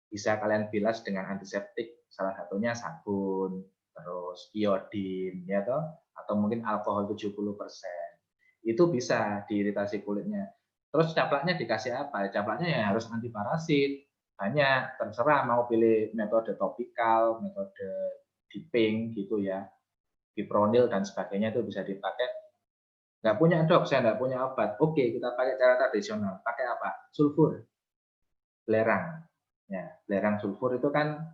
Speaker 2: bisa kalian bilas dengan antiseptik, salah satunya sabun, terus iodin ya toh, atau mungkin alkohol 70%. Itu bisa diiritasi kulitnya. Terus caplaknya dikasih apa? Caplaknya ya harus antiparasit. Banyak, terserah mau pilih metode topikal, metode dipping gitu ya, fipronil dan sebagainya itu bisa dipakai. Nggak punya dok, saya nggak punya obat. Oke, kita pakai cara tradisional. Pakai apa? Sulfur, belerang. Ya, belerang sulfur itu kan,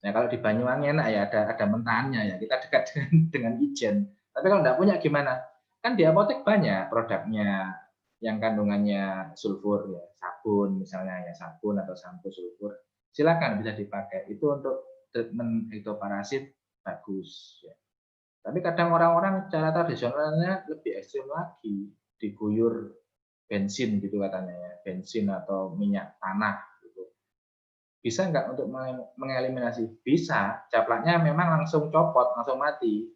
Speaker 2: ya kalau di Banyuwangi enak ya, ada mentahannya ya. Kita dekat dengan Ijen. Tapi kalau nggak punya gimana? Kan di apotek banyak produknya yang kandungannya sulfur ya, sabun misalnya ya, sabun atau sampo sulfur. Silakan bisa dipakai. Itu untuk treatment ektoparasit bagus ya. Tapi kadang orang-orang cara tradisionalnya lebih ekstrim lagi, diguyur bensin gitu katanya ya, bensin atau minyak tanah gitu. Bisa nggak untuk mengeliminasi? Bisa, caplaknya memang langsung copot, langsung mati.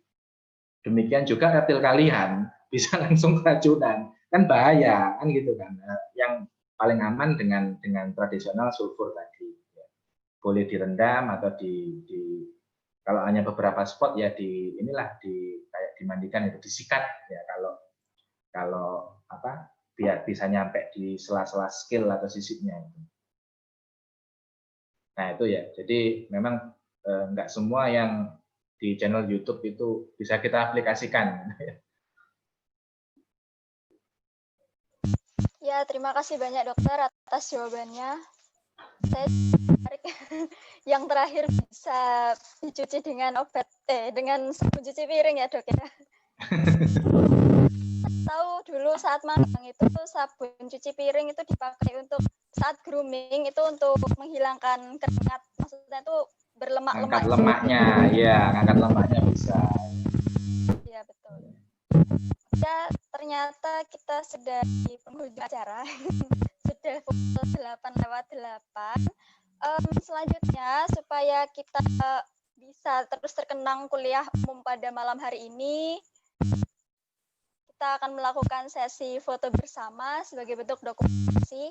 Speaker 2: Demikian juga reptil kalian, bisa langsung keracunan. Kan bahaya, kan gitu kan. Yang paling aman dengan tradisional sulfur tadi. Boleh direndam atau kalau hanya beberapa spot ya kayak dimandikan itu, disikat ya, kalau apa, biar bisa nyampe di sela-sela skill atau sisiknya itu. Nah itu ya, jadi memang nggak semua yang di channel YouTube itu bisa kita aplikasikan.
Speaker 1: Ya, terima kasih banyak dokter atas jawabannya. Saya menarik yang terakhir bisa dicuci dengan dengan sabun cuci piring ya dok ya. Tahu dulu saat magang itu sabun cuci piring itu dipakai untuk saat grooming, itu untuk menghilangkan keringat, maksudnya itu berlemak-lemak.
Speaker 2: Angkat lemaknya, ya, ngangkat lemaknya bisa.
Speaker 1: Iya betul. Ya, ternyata kita sudah di penghujung acara. Sudah pukul 8:08. Selanjutnya, supaya kita bisa terus terkenang kuliah umum pada malam hari ini, kita akan melakukan sesi foto bersama sebagai bentuk dokumentasi.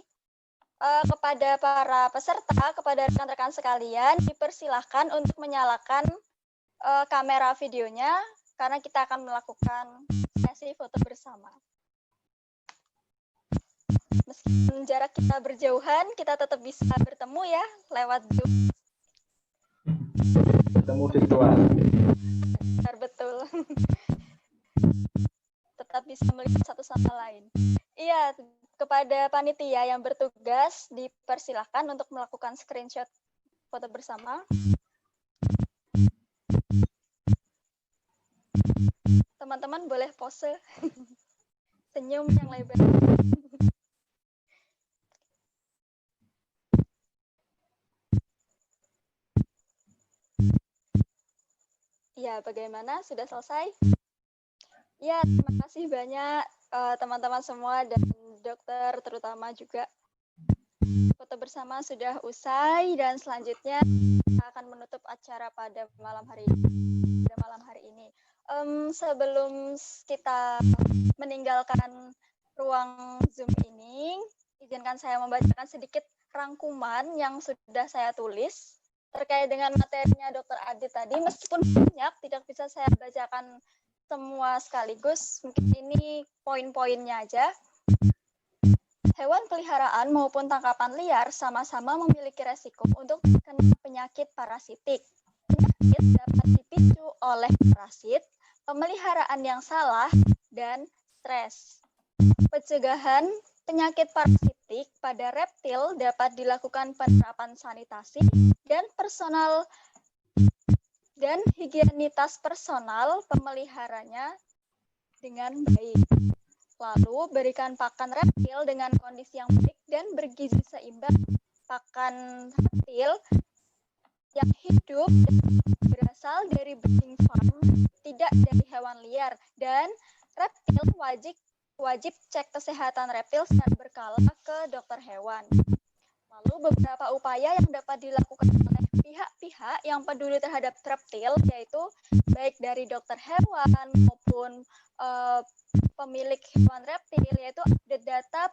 Speaker 1: Kepada para peserta, kepada rekan-rekan sekalian, dipersilahkan untuk menyalakan kamera videonya, karena kita akan melakukan sesi foto bersama. Meskipun jarak kita berjauhan, kita tetap bisa bertemu ya lewat Zoom.
Speaker 2: Bertemu virtual.
Speaker 1: Betul. Tetap bisa melihat satu sama lain. Iya, kepada panitia yang bertugas dipersilahkan untuk melakukan screenshot foto bersama. Teman-teman boleh pose. Senyum yang lebar. Ya, bagaimana? Sudah selesai? Ya, terima kasih banyak teman-teman semua dan dokter terutama juga. Foto bersama sudah usai dan selanjutnya kita akan menutup acara pada malam hari ini. Sebelum kita meninggalkan ruang Zoom ini, izinkan saya membacakan sedikit rangkuman yang sudah saya tulis terkait dengan materinya Dr. Adit tadi. Meskipun banyak, tidak bisa saya bacakan semua sekaligus. Mungkin ini poin-poinnya aja. Hewan peliharaan maupun tangkapan liar sama-sama memiliki resiko untuk terkena penyakit parasitik. Penyakit dapat dipicu oleh parasit, pemeliharaan yang salah, dan stres. Pencegahan penyakit parasitik pada reptil dapat dilakukan penerapan sanitasi dan personal dan higienitas personal pemeliharanya dengan baik. Lalu, berikan pakan reptil dengan kondisi yang baik dan bergizi seimbang. Pakan reptil yang hidup berasal dari breeding farm, tidak dari hewan liar. Dan reptil wajib cek kesehatan reptil secara berkala ke dokter hewan. Lalu, beberapa upaya yang dapat dilakukan oleh pihak-pihak yang peduli terhadap reptil, yaitu baik dari dokter hewan maupun pemilik hewan reptil, yaitu update data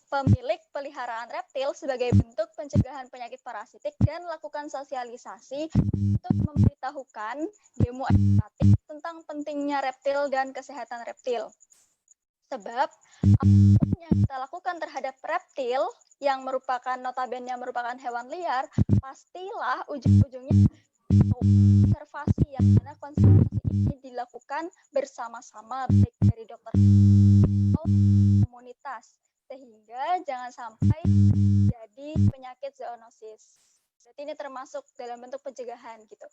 Speaker 1: pemilik peliharaan reptil sebagai bentuk pencegahan penyakit parasitik dan lakukan sosialisasi untuk memberitahukan demo edukatif tentang pentingnya reptil dan kesehatan reptil. Sebab apapun yang kita lakukan terhadap reptil yang notabene merupakan hewan liar, pastilah ujung-ujungnya konservasi, yang mana konservasi ini dilakukan bersama-sama baik dari dokter atau komunitas, sehingga jangan sampai jadi penyakit zoonosis. Jadi ini termasuk dalam bentuk pencegahan gitu.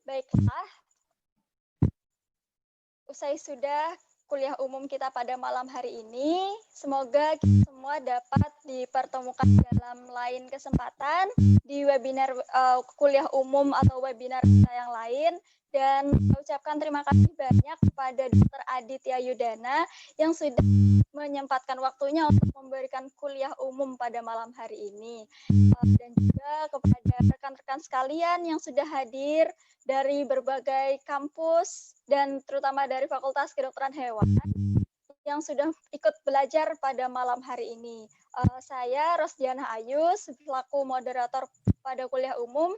Speaker 1: Baiklah, usai sudah kuliah umum kita pada malam hari ini. Semoga kita semua dapat dipertemukan dalam lain kesempatan di webinar kuliah umum atau webinar kita yang lain. Dan saya ucapkan terima kasih banyak kepada Dr. Aditya Yudana yang sudah menyempatkan waktunya untuk memberikan kuliah umum pada malam hari ini. Dan juga kepada rekan-rekan sekalian yang sudah hadir dari berbagai kampus dan terutama dari Fakultas Kedokteran Hewan yang sudah ikut belajar pada malam hari ini. Saya Rosdiana Ayu selaku moderator pada kuliah umum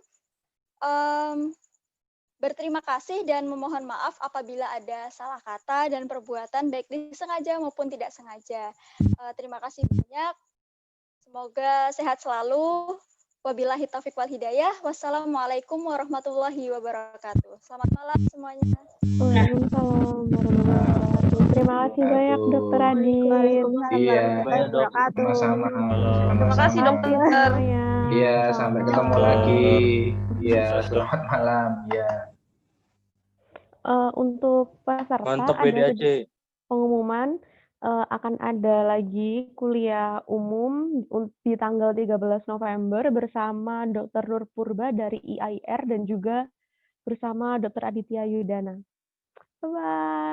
Speaker 1: berterima kasih dan memohon maaf apabila ada salah kata dan perbuatan baik disengaja maupun tidak sengaja. Terima kasih banyak. Semoga sehat selalu. Wabillahi taufiq wal hidayah. Wassalamualaikum warahmatullahi wabarakatuh. Selamat malam semuanya.
Speaker 3: Waalaikumsalam warahmatullahi wabarakatuh. Terima kasih banyak Dokter Adit.
Speaker 2: Iya, sama-sama.
Speaker 4: Terima kasih dokter.
Speaker 3: Semuanya.
Speaker 2: Iya, sampai ketemu lagi. Iya, selamat malam. Iya.
Speaker 3: Untuk peserta
Speaker 4: Mantap
Speaker 3: ada
Speaker 4: PDAC.
Speaker 3: pengumuman akan ada lagi kuliah umum di tanggal 13 November bersama Dr. Nur Purba dari IAIR dan juga bersama Dr. Aditya Yudana. Bye-bye.